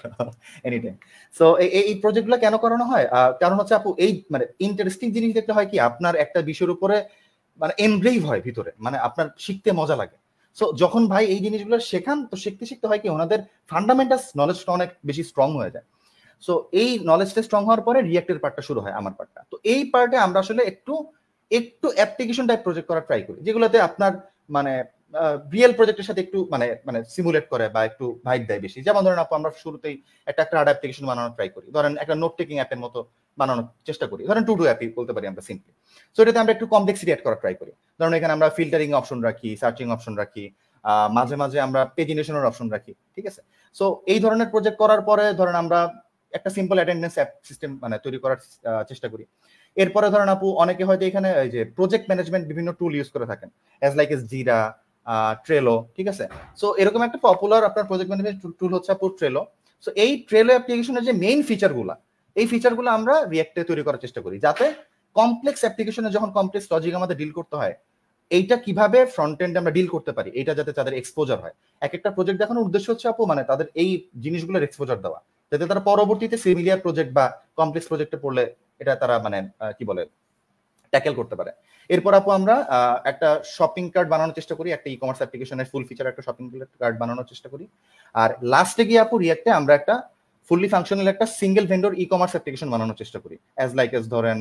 [SPEAKER 2] এনিটাইম। সো এই প্রজেক্টগুলো কেন করানো হয়? কারণ হচ্ছে আপু এই মানে ইন্টারেস্টিং জিনিস দেখতে হয় কি আপনার একটা বিষয়ের উপরে মানে এমব্রেভ হয় ভিতরে, মানে আপনার শিখতে মজা লাগে। সো যখন ভাই এই জিনিসগুলো শেখান, তো শিখতে শিখতে হয় কি ওনাদের ফান্ডামেন্টালস নলেজটা অনেক বেশি স্ট্রং হয়ে যায়। সো এই নলেজটা স্ট্রং হওয়ার পরে রিয়েক্টের পার্টটা শুরু হয়, আমার পার্টটা। তো এই পার্টে আমরা আসলে একটু একটু অ্যাপ্লিকেশন টাইপ প্রজেক্ট করার ট্রাই করি, যেগুলোতে আপনার মানে রিয়েল প্রজেক্টের সাথে একটু মানে মানে সিমুলেট করে বা একটু ভাইব দেয় বেশি। যেমন ধরেন আপু আমরা শুরুতেই একটা কার্ড অ্যাপ্লিকেশন বানানোর ট্রাই করি, ধরেন একটা নোট টেকিং অ্যাপের মতো বানানোর চেষ্টা করি, ধরেন টু ডু অ্যাপই বলতে পারি আমরা সিম্পলি। সো এটাতে আমরা একটু কমপ্লেক্সিটি অ্যাড করার ট্রাই করি। ধরুন এখানে আমরা ফিল্টারিং অপশন রাখি, সার্চিং অপশন রাখি, মাঝে মাঝে আমরা পেজিনেশনের অপশন রাখি, ঠিক আছে। সো এই ধরনের প্রজেক্ট করার পরে ধরেন আমরা একটা সিম্পল অ্যাটেন্ডেন্স অ্যাপ সিস্টেম মানে তৈরি করার চেষ্টা করি। এরপরে ধরেন আপু অনেকে হয়তো এখানে এই যে প্রজেক্ট ম্যানেজমেন্ট বিভিন্ন টুল ইউজ করে থাকেন, অ্যাজ লাইক এস জিরা, ট্রেলো, ঠিক আছে। সো এরকম একটা পপুলার আপনার প্রজেক্ট ম্যানেজমেন্ট টুল হচ্ছে আপু ট্রেলো। সো এই ট্রেলো অ্যাপ্লিকেশনের যে মেইন ফিচারগুলো, এই ফিচারগুলো আমরা রিয়েক্টে তৈরি করার চেষ্টা করি, যাতে কমপ্লেক্স অ্যাপ্লিকেশনে যখন কমপ্লেক্স লজিক আমাদের ডিল করতে হয়, এইটা কিভাবে ফ্রন্ট এন্ডে আমরা ডিল করতে পারি, এটা যাতে তাদের এক্সপোজার হয়। এক একটা প্রজেক্ট দেখানোর উদ্দেশ্য হচ্ছে আপু মানে তাদের এই জিনিসগুলোর এক্সপোজার দেওয়া, যাতে তারা পরবর্তীতে সিমিলিয়ার প্রজেক্ট বা কমপ্লেক্স প্রজেক্টে পড়লে এটা তারা মানে কি বলে ট্যাকেল করতে পারে। এরপর আপু আমরা একটা শপিং কার্ট বানানোর চেষ্টা করি, একটা ই কমার্স অ্যাপ্লিকেশনের ফুল ফিচার একটা শপিং কার্ট বানানোর চেষ্টা করি। আর লাস্টে গিয়ে আপু রিয়েক্টে আমরা একটা ফুললি ফাংশনাল একটা single vendor e commerce application বানানোর চেষ্টা করি, অ্যাজ লাইক এস ধরেন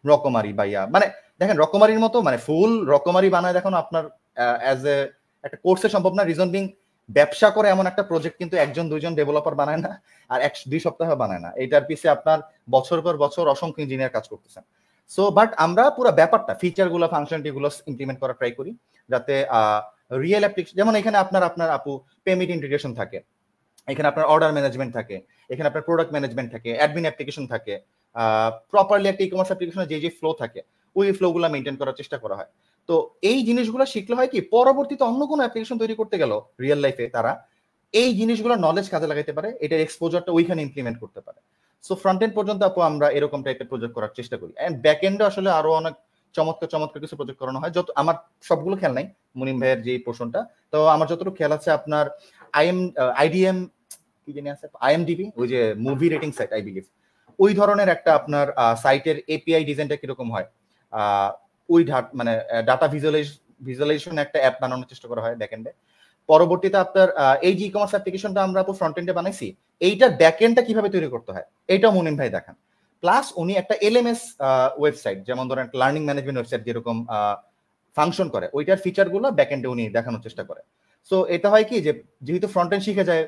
[SPEAKER 2] রকমারি বা মানে দেখেন রকমারির মতো মানে ফুল রকমারি বানায় দেখুন আপনার অ্যাজ এ একটা কোর্সে সম্ভব না। রিজন বিং ব্যবসা করে এমন একটা প্রজেক্ট কিন্তু একজন দুইজন ডেভেলপার বানায় না, আর 2 সপ্তাহে বানায় না। এটার পিছে আপনার বছর পর বছর অসংখ্য ইঞ্জিনিয়ার কাজ করতেছেন। সো বাট আমরা পুরো ব্যাপারটা ফিচারগুলো ফাংশনালিটিগুলো ইমপ্লিমেন্ট করা ট্রাই করি যাতে রিয়েল অ্যাপ্লিকেশন, যেমন এখানে আপনার আপু পেমেন্ট ইন্টিগ্রেশন থাকে, এখানে আপনার অর্ডার ম্যানেজমেন্ট থাকে, এখানে আপনার প্রোডাক্ট ম্যানেজমেন্ট থাকে, অ্যাডমিন অ্যাপ্লিকেশন থাকে, প্রপারলি একটা ই কমার্স অ্যাপ্লিকেশনের যে ফ্লো থাকে ওই ফ্লোগুলো মেনটেন করার চেষ্টা করা হয়। তো এই জিনিসগুলো শিখলে হয় কি পরবর্তীতে অন্য কোনো অ্যাপ্লিকেশন তৈরি করতে গেল রিয়েল লাইফে তারা এই জিনিসগুলো নলেজ কাজে লাগাতে পারে, এটার এক্সপোজারটা ওইখানে ইমপ্লিমেন্ট করতে পারে। সো ফ্রন্ট এন্ড পর্যন্ত আপু আমরা এরকম টাইপের প্রজেক্ট করার চেষ্টা করি। এন্ড ব্যাক এন্ডে আসলে আরো অনেক চমৎকার চমৎকার কিছু প্রজেক্ট করানো হয়। যত আমার সবগুলো খেয়াল নাই মুনিম ভাইয়ের যে পোর্শনটা, তো আমার যতটুকু খেয়াল আছে আপনার আইডিএম কি জানি আছে আইএমডিবি, ওই যে movie rating site I believe, ওই ধরনের একটা আপনার সাইটের এপিআই ডিজাইনটা কিরকম হয়, ওই মানে ডাটা ভিজুয়ালাইজেশন একটা অ্যাপ বানানোর চেষ্টা করা হয় ব্যাকএন্ডে। পরবর্তীতে আপনার এই যে ই কমার্স অ্যাপ্লিকেশনটা আমরা আপু ফ্রন্ট এন্ডে বানাইছি, এইটার ব্যাকএন্ডটা কিভাবে তৈরি করতে হয় এইটাও মুনিম ভাই দেখান। প্লাস উনি একটা এলএমএস ওয়েবসাইট, যেমন ধরেন লার্নিং ম্যানেজমেন্ট ওয়েবসাইট যেরকম ফাংশন করে, ওইটার ফিচারগুলো ব্যাকএন্ডে উনি দেখানোর চেষ্টা করে। সো এটা হয় কি যে যেহেতু ফ্রন্ট এন্ড শিখে যায়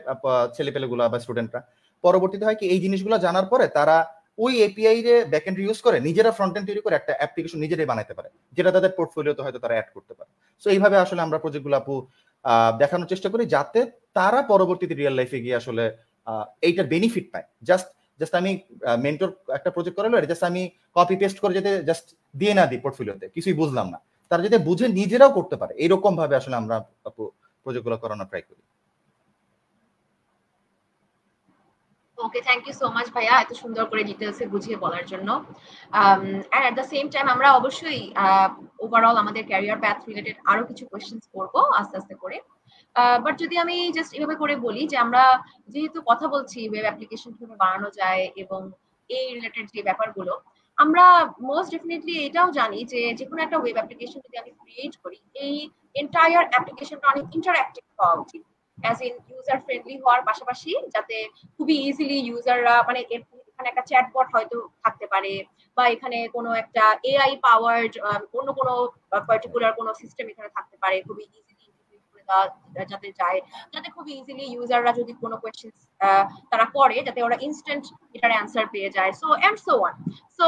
[SPEAKER 2] ছেলেপেলেগুলো বা স্টুডেন্টরা, পরবর্তীতে হয় কি এই জিনিসগুলো জানার পরে তারা ওই এপিআই রে ব্যাকএন্ড ইউজ করে নিজেরা ফ্রন্ট এন্ড তৈরি করে একটা অ্যাপ্লিকেশন নিজেরাই বানাতে পারে, যেটা তাদের পোর্টফোলিওতে হয়তো তারা অ্যাড করতে পারে। সো এইভাবে আসলে আমরা প্রজেক্টগুলো আপু দেখানোর চেষ্টা করি যাতে তারা পরবর্তীতে রিয়েল লাইফে গিয়ে আসলে এইটার বেনিফিট পায়। জাস্ট আমি মেন্টর একটা প্রজেক্ট করালো, জাস্ট আমি কপি পেস্ট করে যেতে জাস্ট দিয়ে না দিই পোর্টফোলিওতে, কিছুই বুঝলাম না, তারা যাতে বুঝে নিজেরাও করতে পারে এরকম ভাবে আসলে আমরা আপু প্রজেক্টগুলো করানোর ট্রাই করি।
[SPEAKER 1] Okay, thank you so much ভাইয়া এত সুন্দর করে ডিটেলসে বুঝিয়ে বলার জন্য। And at the same time আমরা অবশ্যই ওভারঅল আমাদের ক্যারিয়ার প্যাথ রিলেটেড আরো কিছু কোয়েশ্চেন্স করবো আস্তে আস্তে করে। বাট যদি আমি জাস্ট এভাবে করে বলি যে আমরা যেহেতু কথা বলছি ওয়েব অ্যাপ্লিকেশন কিভাবে বানানো যায় এবং এই রিলেটেড যে ব্যাপারগুলো, আমরা মোস্ট ডেফিনেটলি এটাও জানি যে যেকোনো একটা ওয়েব অ্যাপ্লিকেশন যদি আমি ক্রিয়েট করি, এই এন্টায়ার অ্যাপ্লিকেশনটা অনেক ইন্টারঅ্যাক্টিভ হওয়া উচিত, অ্যাজ ইন ইউজার ফ্রেন্ডলি হওয়ার পাশাপাশি যাতে খুবই ইজিলি ইউজাররা মানে এখানে একটা চ্যাটবট হয়তো থাকতে পারে, বা এখানে কোনো একটা এআই পাওয়ার্ড অন্য কোনো পার্টিকুলার কোনো সিস্টেম এখানে থাকতে পারে, খুবই ইজিলি ইন্টিগ্রেট করে দেওয়া যাতে যায়, যাতে খুব ইজিলি ইউজাররা যদি কোনো কোয়েশ্চেন তারা করে যাতে ওরা ইনস্ট্যান্ট এটার অ্যান্সার পেয়ে যায়, so and so on. So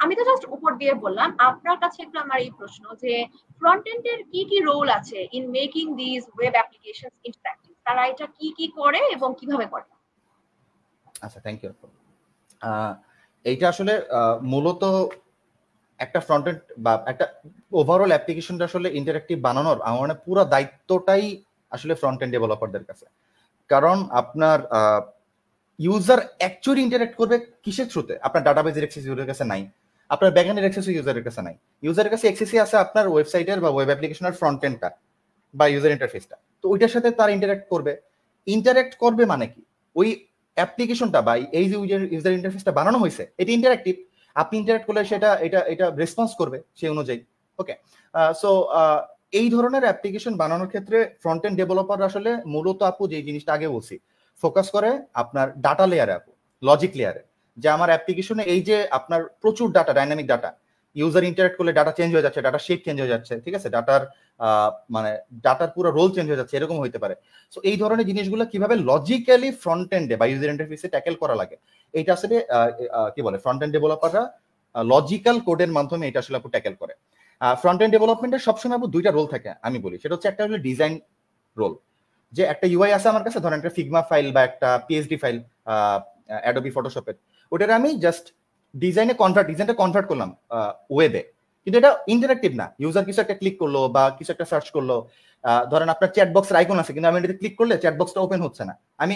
[SPEAKER 1] আমি তো জাস্ট উপর দিয়ে বললাম, আপনার কাছে একটু আমার এই প্রশ্ন যে ফ্রন্ট এন্ডের কি কি রোল আছে in making this web applications interactive, তারা এটা কি কি করে এবং কিভাবে করে?
[SPEAKER 2] আচ্ছা, থ্যাংক ইউ। এইটা আসলে মূলত একটা ফ্রন্ট এন্ড বা একটা ওভারঅল অ্যাপ্লিকেশনটা আসলে ইন্টারঅ্যাক্টিভ বানানোর আমার মানে পুরো দায়িত্বটাই আসলে ফ্রন্ট এন্ড ডেভেলপারদের কাছে। কারণ আপনার ইউজার অ্যাকচুয়ালি ইন্টারঅ্যাক্ট করবে কিসের থ্রুতে? আপনার ডাটাবেজের অ্যাক্সেস ইউজারের কাছে নাই, আপনার ব্যাকএন্ডের অ্যাক্সেস ইউজারের কাছে নাই, ইউজারের কাছে অ্যাক্সেসই আছে আপনার ওয়েবসাইটের বা ওয়েব অ্যাপ্লিকেশনের ফ্রন্ট এন্ডটা বা ইউজার ইন্টারফেসটা। তো ওইটার সাথে তারা ইন্টারঅ্যাক্ট করবে মানে কি ওই অ্যাপ্লিকেশনটা বা এই যে ইউজার ইন্টারফেসটা বানানো হয়েছে এটা ইন্টারঅ্যাক্টিভ, আপনি ইন্টারঅ্যাক্ট করলে সেটা এটা রেসপন্স করবে সেই অনুযায়ী। ওকে, সো এই ধরনের অ্যাপ্লিকেশন বানানোর ক্ষেত্রে ফ্রন্ট এন্ড ডেভেলপার আসলে মূলত আপু যে জিনিসটা আগে বলছি ফোকাস করে আপনার ডাটা লেয়ারে আপু, লজিক লেয়ারে, যে আমার অ্যাপ্লিকেশনে এই যে আপনার প্রচুর data, dynamic data, user interact করলে ডাটা চেঞ্জ হয়ে যাচ্ছে, ডাটা শেপ চেঞ্জ হয়ে যাচ্ছে, ঠিক আছে, মানে ডাটার পুরো রোল চেঞ্জ হয়ে যাচ্ছে, এরকম হইতে পারে। সো এই ধরনের জিনিসগুলো কিভাবে লজিক্যালি ফ্রন্ট এন্ডে বা ইউজার ইন্টারফেসে ট্যাকেল করা লাগে, এইটা আসলে কি বলে ফ্রন্ট এন্ড ডেভেলপাররা লজিক্যাল কোডের মাধ্যমে এটা আসলে আপু ট্যাকেল করে। ফ্রন্ট এন্ড ডেভেলপমেন্টের সবসময় আপু দুইটা রোল থাকে আমি বলি, সেটা হচ্ছে একটা হলো ডিজাইন রোল, যে একটা ইউআই আছে আমার কাছে, ধরেন একটা ফিগমা ফাইল বা একটা পিএইচডি ফাইল অ্যাডোবি ফটোশপের, ওটারে আমি জাস্ট ডিজাইনটা কনভার্ট করলাম ওয়েবে, কিন্তু এটা ইন্টারঅ্যাক্টিভ না। ইউজার কিছু একটা ক্লিক করলো বা কিছু একটা সার্চ করলো, ধরেন আপনার চ্যাট বক্সের আইকন আছে কিন্তু আমি এটাতে ক্লিক করলে চ্যাট বক্সটা ওপেন হচ্ছে না, আমি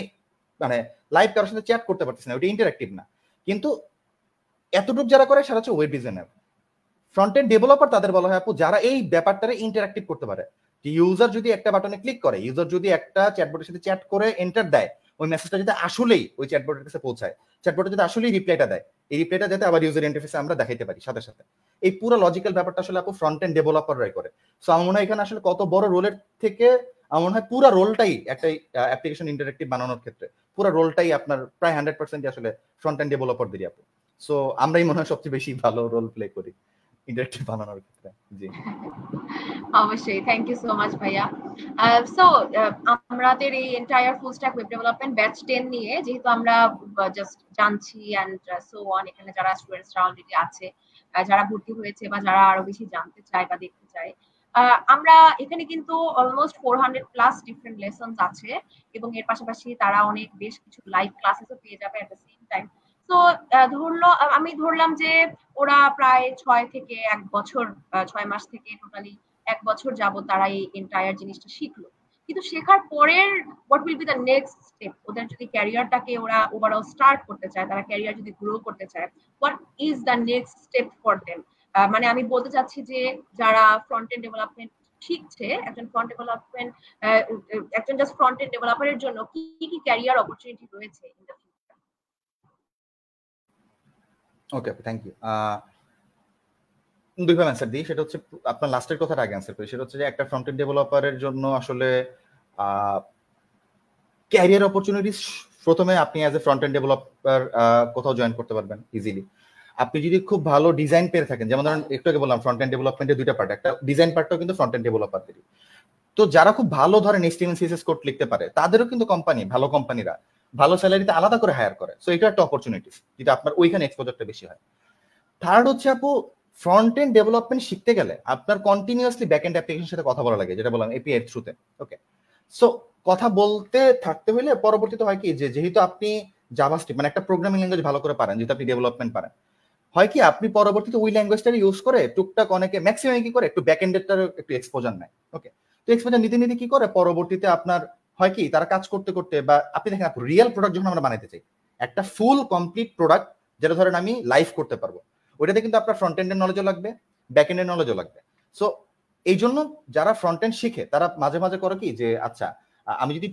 [SPEAKER 2] মানে লাইভ কারোর সাথে চ্যাট করতে পারতেছি না, ওটা ইন্টারঅ্যাক্টিভ না। কিন্তু এতটুকু যারা করে সেটা হচ্ছে web designer. Front end developer তাদের বলা হয় আপু যারা এই ব্যাপারটারে ইন্টারঅ্যাক্টিভ করতে পারে, যে ইউজার যদি একটা বাটনে ক্লিক করে, ইউজার যদি একটা চ্যাটবটের সাথে চ্যাট করে এন্টার দেয়, ওই মেসেজটা যাতে আসলেই ওই চ্যাটবটের কাছে পৌঁছায়, চ্যাটবটে যাতে আসলেই রিপ্লাইটা দেয়, এই রিপ্লাইটা যাতে আবার ইউজার ইন্টারফেসে আমরা দেখাইতে পারি সাথে সাথে, এই পুরো লজিক্যাল ব্যাপারটা আসলে আপু ফ্রন্ট এন্ড ডেভেলপাররাই করে। সো আমার মনে হয় এখানে আসলে কত বড় রোলের থেকে আমার মনে হয় পুরো রোলটাই একটা অ্যাপ্লিকেশন ইন্টারঅ্যাক্টিভ বানানোর ক্ষেত্রে পুরো রোলটাই আপনার প্রায় 100% আসলে ফ্রন্ট এন্ড ডেভেলপারদেরই আপু। সো আমরাই মনে হয় সবচেয়ে বেশি ভালো রোল প্লে করি ইন্টারেক্টিভ বানানোর ক্ষেত্রে। জি
[SPEAKER 1] অবশ্যই, থ্যাংক ইউ সো মাচ ভাইয়া। সো আমাদের এই এন্টায়ার ফুল স্ট্যাক ওয়েব ডেভেলপমেন্ট ব্যাচ 10 নিয়ে যেহেতু আমরা জাস্ট জানছি এন্ড সো অন, এখানে যারা স্টুডেন্টসরা অলরেডি আছে, যারা ভর্তি হয়েছে বা যারা আরো বেশি জানতে চায় বা দেখতে চায়, আমরা এখানে কিন্তু অলমোস্ট 400 প্লাস ডিফারেন্ট লেসনস আছে এবং এর পাশাপাশি তারা অনেক বেশ কিছু লাইভ ক্লাসেসও পেয়ে যাবে এট দ্য সেম টাইম। তো আমি ধরলাম যে ওরা প্রায় 6 থেকে 1 বছর, 6 মাস থেকে টোটালি 1 বছর যাবত তারা এই এন্টায়ার জিনিসটা শিখলো। কিন্তু শেখার পরের what will be the next step, ওদের যদি ক্যারিয়ারটাকে ওরা ওভারঅল স্টার্ট করতে চায়, তারা ক্যারিয়ার যদি গ্রো করতে চায়, what is the next step for them? মানে আমি বলতে চাচ্ছি যে যারা ফ্রন্ট এন্ড ডেভেলপমেন্ট শিখছে, একজন জাস্ট ফ্রন্ট এন্ড ডেভেলপারের জন্য কি কি ক্যারিয়ার অপরচুনিটি রয়েছে in the future?
[SPEAKER 2] Okay, thank you. দুইভাবে অ্যান্সার দিই। সেটা হচ্ছে আপনার লাস্টের কথাটা আগে অ্যান্সার করি। সেটা হচ্ছে যে একটা ফ্রন্ট এন্ড ডেভেলপারের জন্য আসলে ক্যারিয়ার অপরচুনিটিস, প্রথমে আপনি as a front end developer কোথাও জয়েন করতে পারবেন ইজিলি। আপনি যদি খুব ভালো ডিজাইন পেয়ে থাকেন, যেমন ধরেন একটু আগে বললাম ফ্রন্ট এন্ড ডেভেলপমেন্টের দুইটা পার্ট, একটা ডিজাইন পার্টটাও কিন্তু ফ্রন্ট এন্ড ডেভেলপারদেরই। তো যারা খুব ভালো ধরেন HTML CSS কোড লিখতে পারে, তাদেরও কিন্তু কোম্পানি, ভালো কোম্পানিরা ভালো স্যালারিতে আলাদা করে হায়ার করে। সো এটা একটা অপরচুনিটিস, যেটা আপনার ওইখানে এক্সপোজারটা বেশি হয়। থার্ড হচ্ছে আপু, ফ্রন্ট এন্ড ডেভেলপমেন্ট শিখতে গেলে আপনার কন্টিনিউয়াসলি ব্যাক এন্ড অ্যাপ্লিকেশনের সাথে কথা বলা লাগে, যেটা বললাম API এর থ্রুতে। ওকে, সো কথা বলতে থাকতে হলে পরবর্তীতে হয় কি, যে যেহেতু আপনি জাভাস্ক্রিপ্ট মানে একটা প্রোগ্রামিং ল্যাঙ্গুয়েজ ভালো করে পারেন, যেহেতু আপনি ডেভেলপমেন্ট পারেন, হয় কি আপনি পরবর্তীতে ওই ল্যাঙ্গুয়েজটা ইউজ করে টুকটাক অনেকে ম্যাক্সিমাম কি করে একটু ব্যাক এন্ডেরটার একটু এক্সপোজার নেয়। ওকে, তো এক্সপোজার নিতে নিতে কি করে পরবর্তীতে আপনার হয় কি, তারা কাজ করতে করতে, বা আপনি দেখেন রিয়েল প্রোডাক্ট যখন আমরা বানাইতে চাই, একটা ফুল কমপ্লিট প্রোডাক্ট যেটা ধরেন আমি লাইভ করতে পারবো, ওইটাতে কিন্তু আপনার ফ্রন্ট এন্ডের নলেজও লাগবে, ব্যাক এন্ডের নলেজও লাগবে। সো এই জন্য যারা ফ্রন্ট এন্ড শিখে তারা মাঝে মাঝে করে কি, যে আচ্ছা আমি যদি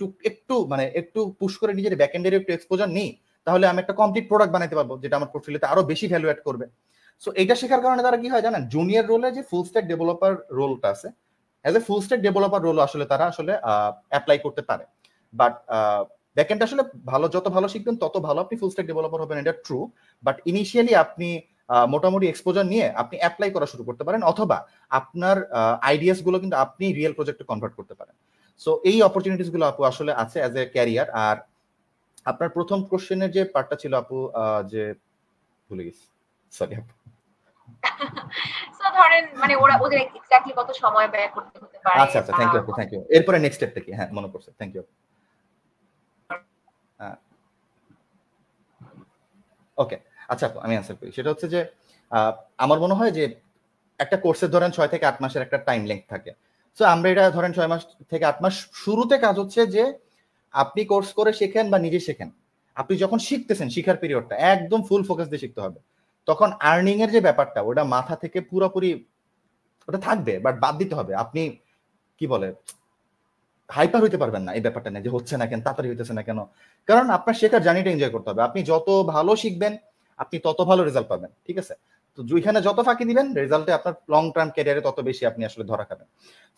[SPEAKER 2] একটু পুশ করে নিজের ব্যাক এন্ডের একটু এক্সপোজার নিই, তাহলে আমি একটা কমপ্লিট প্রোডাক্ট বানাইতে পারবো, যেটা আমার পোর্টফোলিওতে আরো বেশি ভ্যালু অ্যাড করবে। সো এটা শেখার কারণে তারা কি হয় জানেন, জুনিয়র রোলে যে ফুল স্ট্যাক ডেভেলপার রোলটা আছে, as a full stack developer role আসলে তারা আসলে অ্যাপ্লাই করতে পারে। বাট ব্যাকএন্ড আসলে যত ভালো শিখবেন তত ভালো আপনি ফুল স্ট্যাক ডেভেলপার হবেন, এটা ট্রু। বাট ইনিশিয়ালি আপনি মোটামুটি এক্সপোজার নিয়ে আপনি অ্যাপ্লাই করা শুরু করতে পারেন, অথবা আপনার আইডিয়াস গুলো কিন্তু আপনি রিয়েল প্রজেক্টে কনভার্ট করতে পারেন। সো এই অপরচুনিটিস গুলো আপু আসলে আছে অ্যাজ এ ক্যারিয়ার। আর আপনার প্রথম কোশ্চেনের যে পার্টটা ছিল আপু, যে ভুলে গেছি, সরি আপু।
[SPEAKER 1] সো ধরেন মানে ওদের এক্স্যাক্টলি কত সময় ব্যয় করতে হতে পারে?
[SPEAKER 2] আচ্ছা, থ্যাংক ইউ আপু, থ্যাংক ইউ। এরপরে নেক্সট স্টেপটা কি? হ্যাঁ, মনে পড়ছে, থ্যাংক ইউ। ওকে, আচ্ছা আপু, আমি অ্যান্সার করি। সেটা হচ্ছে যে আমার মনে হয় যে একটা কোর্সের ধরেন 6 থেকে 8 মাসের একটা টাইম লেন্থ থাকে। সো আমরা এটা ধরেন 6 মাস থেকে 8 মাস, শুরুতে কাজ হচ্ছে যে আপনি কোর্স করে শেখেন বা নিজে শেখেন, আপনি যখন শিখতেছেন শিখার পিরিয়ডটা একদম ফুল ফোকাস দিয়ে শিখতে হবে। তখন আর্নিং এর যে ব্যাপারটা, ওটা মাথা থেকে পুরোপুরি ওটা থাকবে, বাট বাদ দিতে হবে। আপনি কি বলে হাইপার হইতে পারবেন না এই ব্যাপারটা নিয়ে, যে হচ্ছে না কেন, তাড়াতাড়ি হইতেছে না কেন। কারণ আপনার শেখার জার্নিটা এনজয় করতে হবে। আপনি যত ভালো শিখবেন আপনি তত ভালো রেজাল্ট পাবেন, ঠিক আছে? তো এখানে যত ফাঁকি দিবেন রেজাল্টে আপনার লং টার্ম ক্যারিয়ারে তত বেশি আপনি আসলে ধরা খাবেন।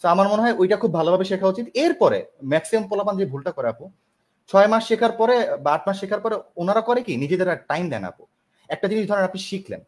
[SPEAKER 2] তো আমার মনে হয় ওইটা খুব ভালোভাবে শেখা উচিত। এরপরে ম্যাক্সিমাম পোলাপান যে ভুলটা করে আপু, 6 মাস শেখার পরে বা 8 মাস শেখার পরে ওনারা করে কি, নিজেদের টাইম দেন আপু। একটা জিনিস ধরেন আপনি শিখলেন,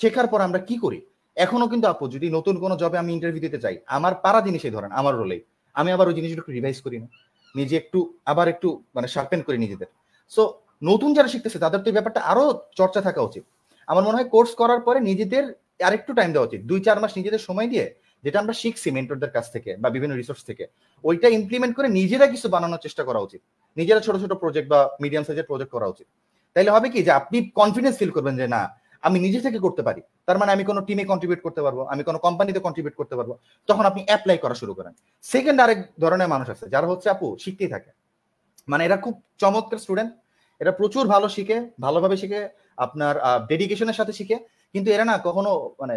[SPEAKER 2] শেখার পর আমরা কি করি, এখনো কিন্তু আপু যদি নতুন কোনো জবে আমি ইন্টারভিউ দিতে চাই, আমার পারা জিনিসই ধরেন আমার রোলেই আমি আবার ওই জিনিসগুলো একটু রিভাইজ করি না, নিজে একটু আবার একটু মানে শার্পেন করি নিজেদের। সো নতুন যারা শিখতেছে তাদের তো এই ব্যাপারটা আরো চর্চা থাকা উচিত। আমার মনে হয় কোর্স করার পরে নিজেদের আরেকটু টাইম দেওয়া উচিত, 2-4 মাস নিজেদের সময় দিয়ে, যেটা আমরা শিখছি মেন্টরদের কাছ থেকে বা বিভিন্ন রিসোর্স থেকে, ওইটা ইমপ্লিমেন্ট করে নিজেরা কিছু বানানোর চেষ্টা করা উচিত। নিজেরা ছোট ছোট প্রজেক্ট বা মিডিয়াম সাইজের প্রজেক্ট করা উচিত। তাইলে হবে কি, যে আপনি কনফিডেন্স ফিল করবেন যে না, আমি নিজে থেকে করতে পারি, তার মানে আমি কোনো টিমে কন্ট্রিবিউট করতে পারবো, আমি কোনো কোম্পানিতে কন্ট্রিবিউট করতে পারবো। তখন আপনি অ্যাপ্লাই করা শুরু করেন। সেকেন্ড আরেক ধরনের মানুষ আছে যারা হচ্ছে আপু শিখতেই থাকে, মানে এরা খুব চমৎকার স্টুডেন্ট, এরা প্রচুর ভালো শিখে, ভালোভাবে শিখে, আপনার ডেডিকেশনের সাথে শিখে, কিন্তু এরা না কখনো মানে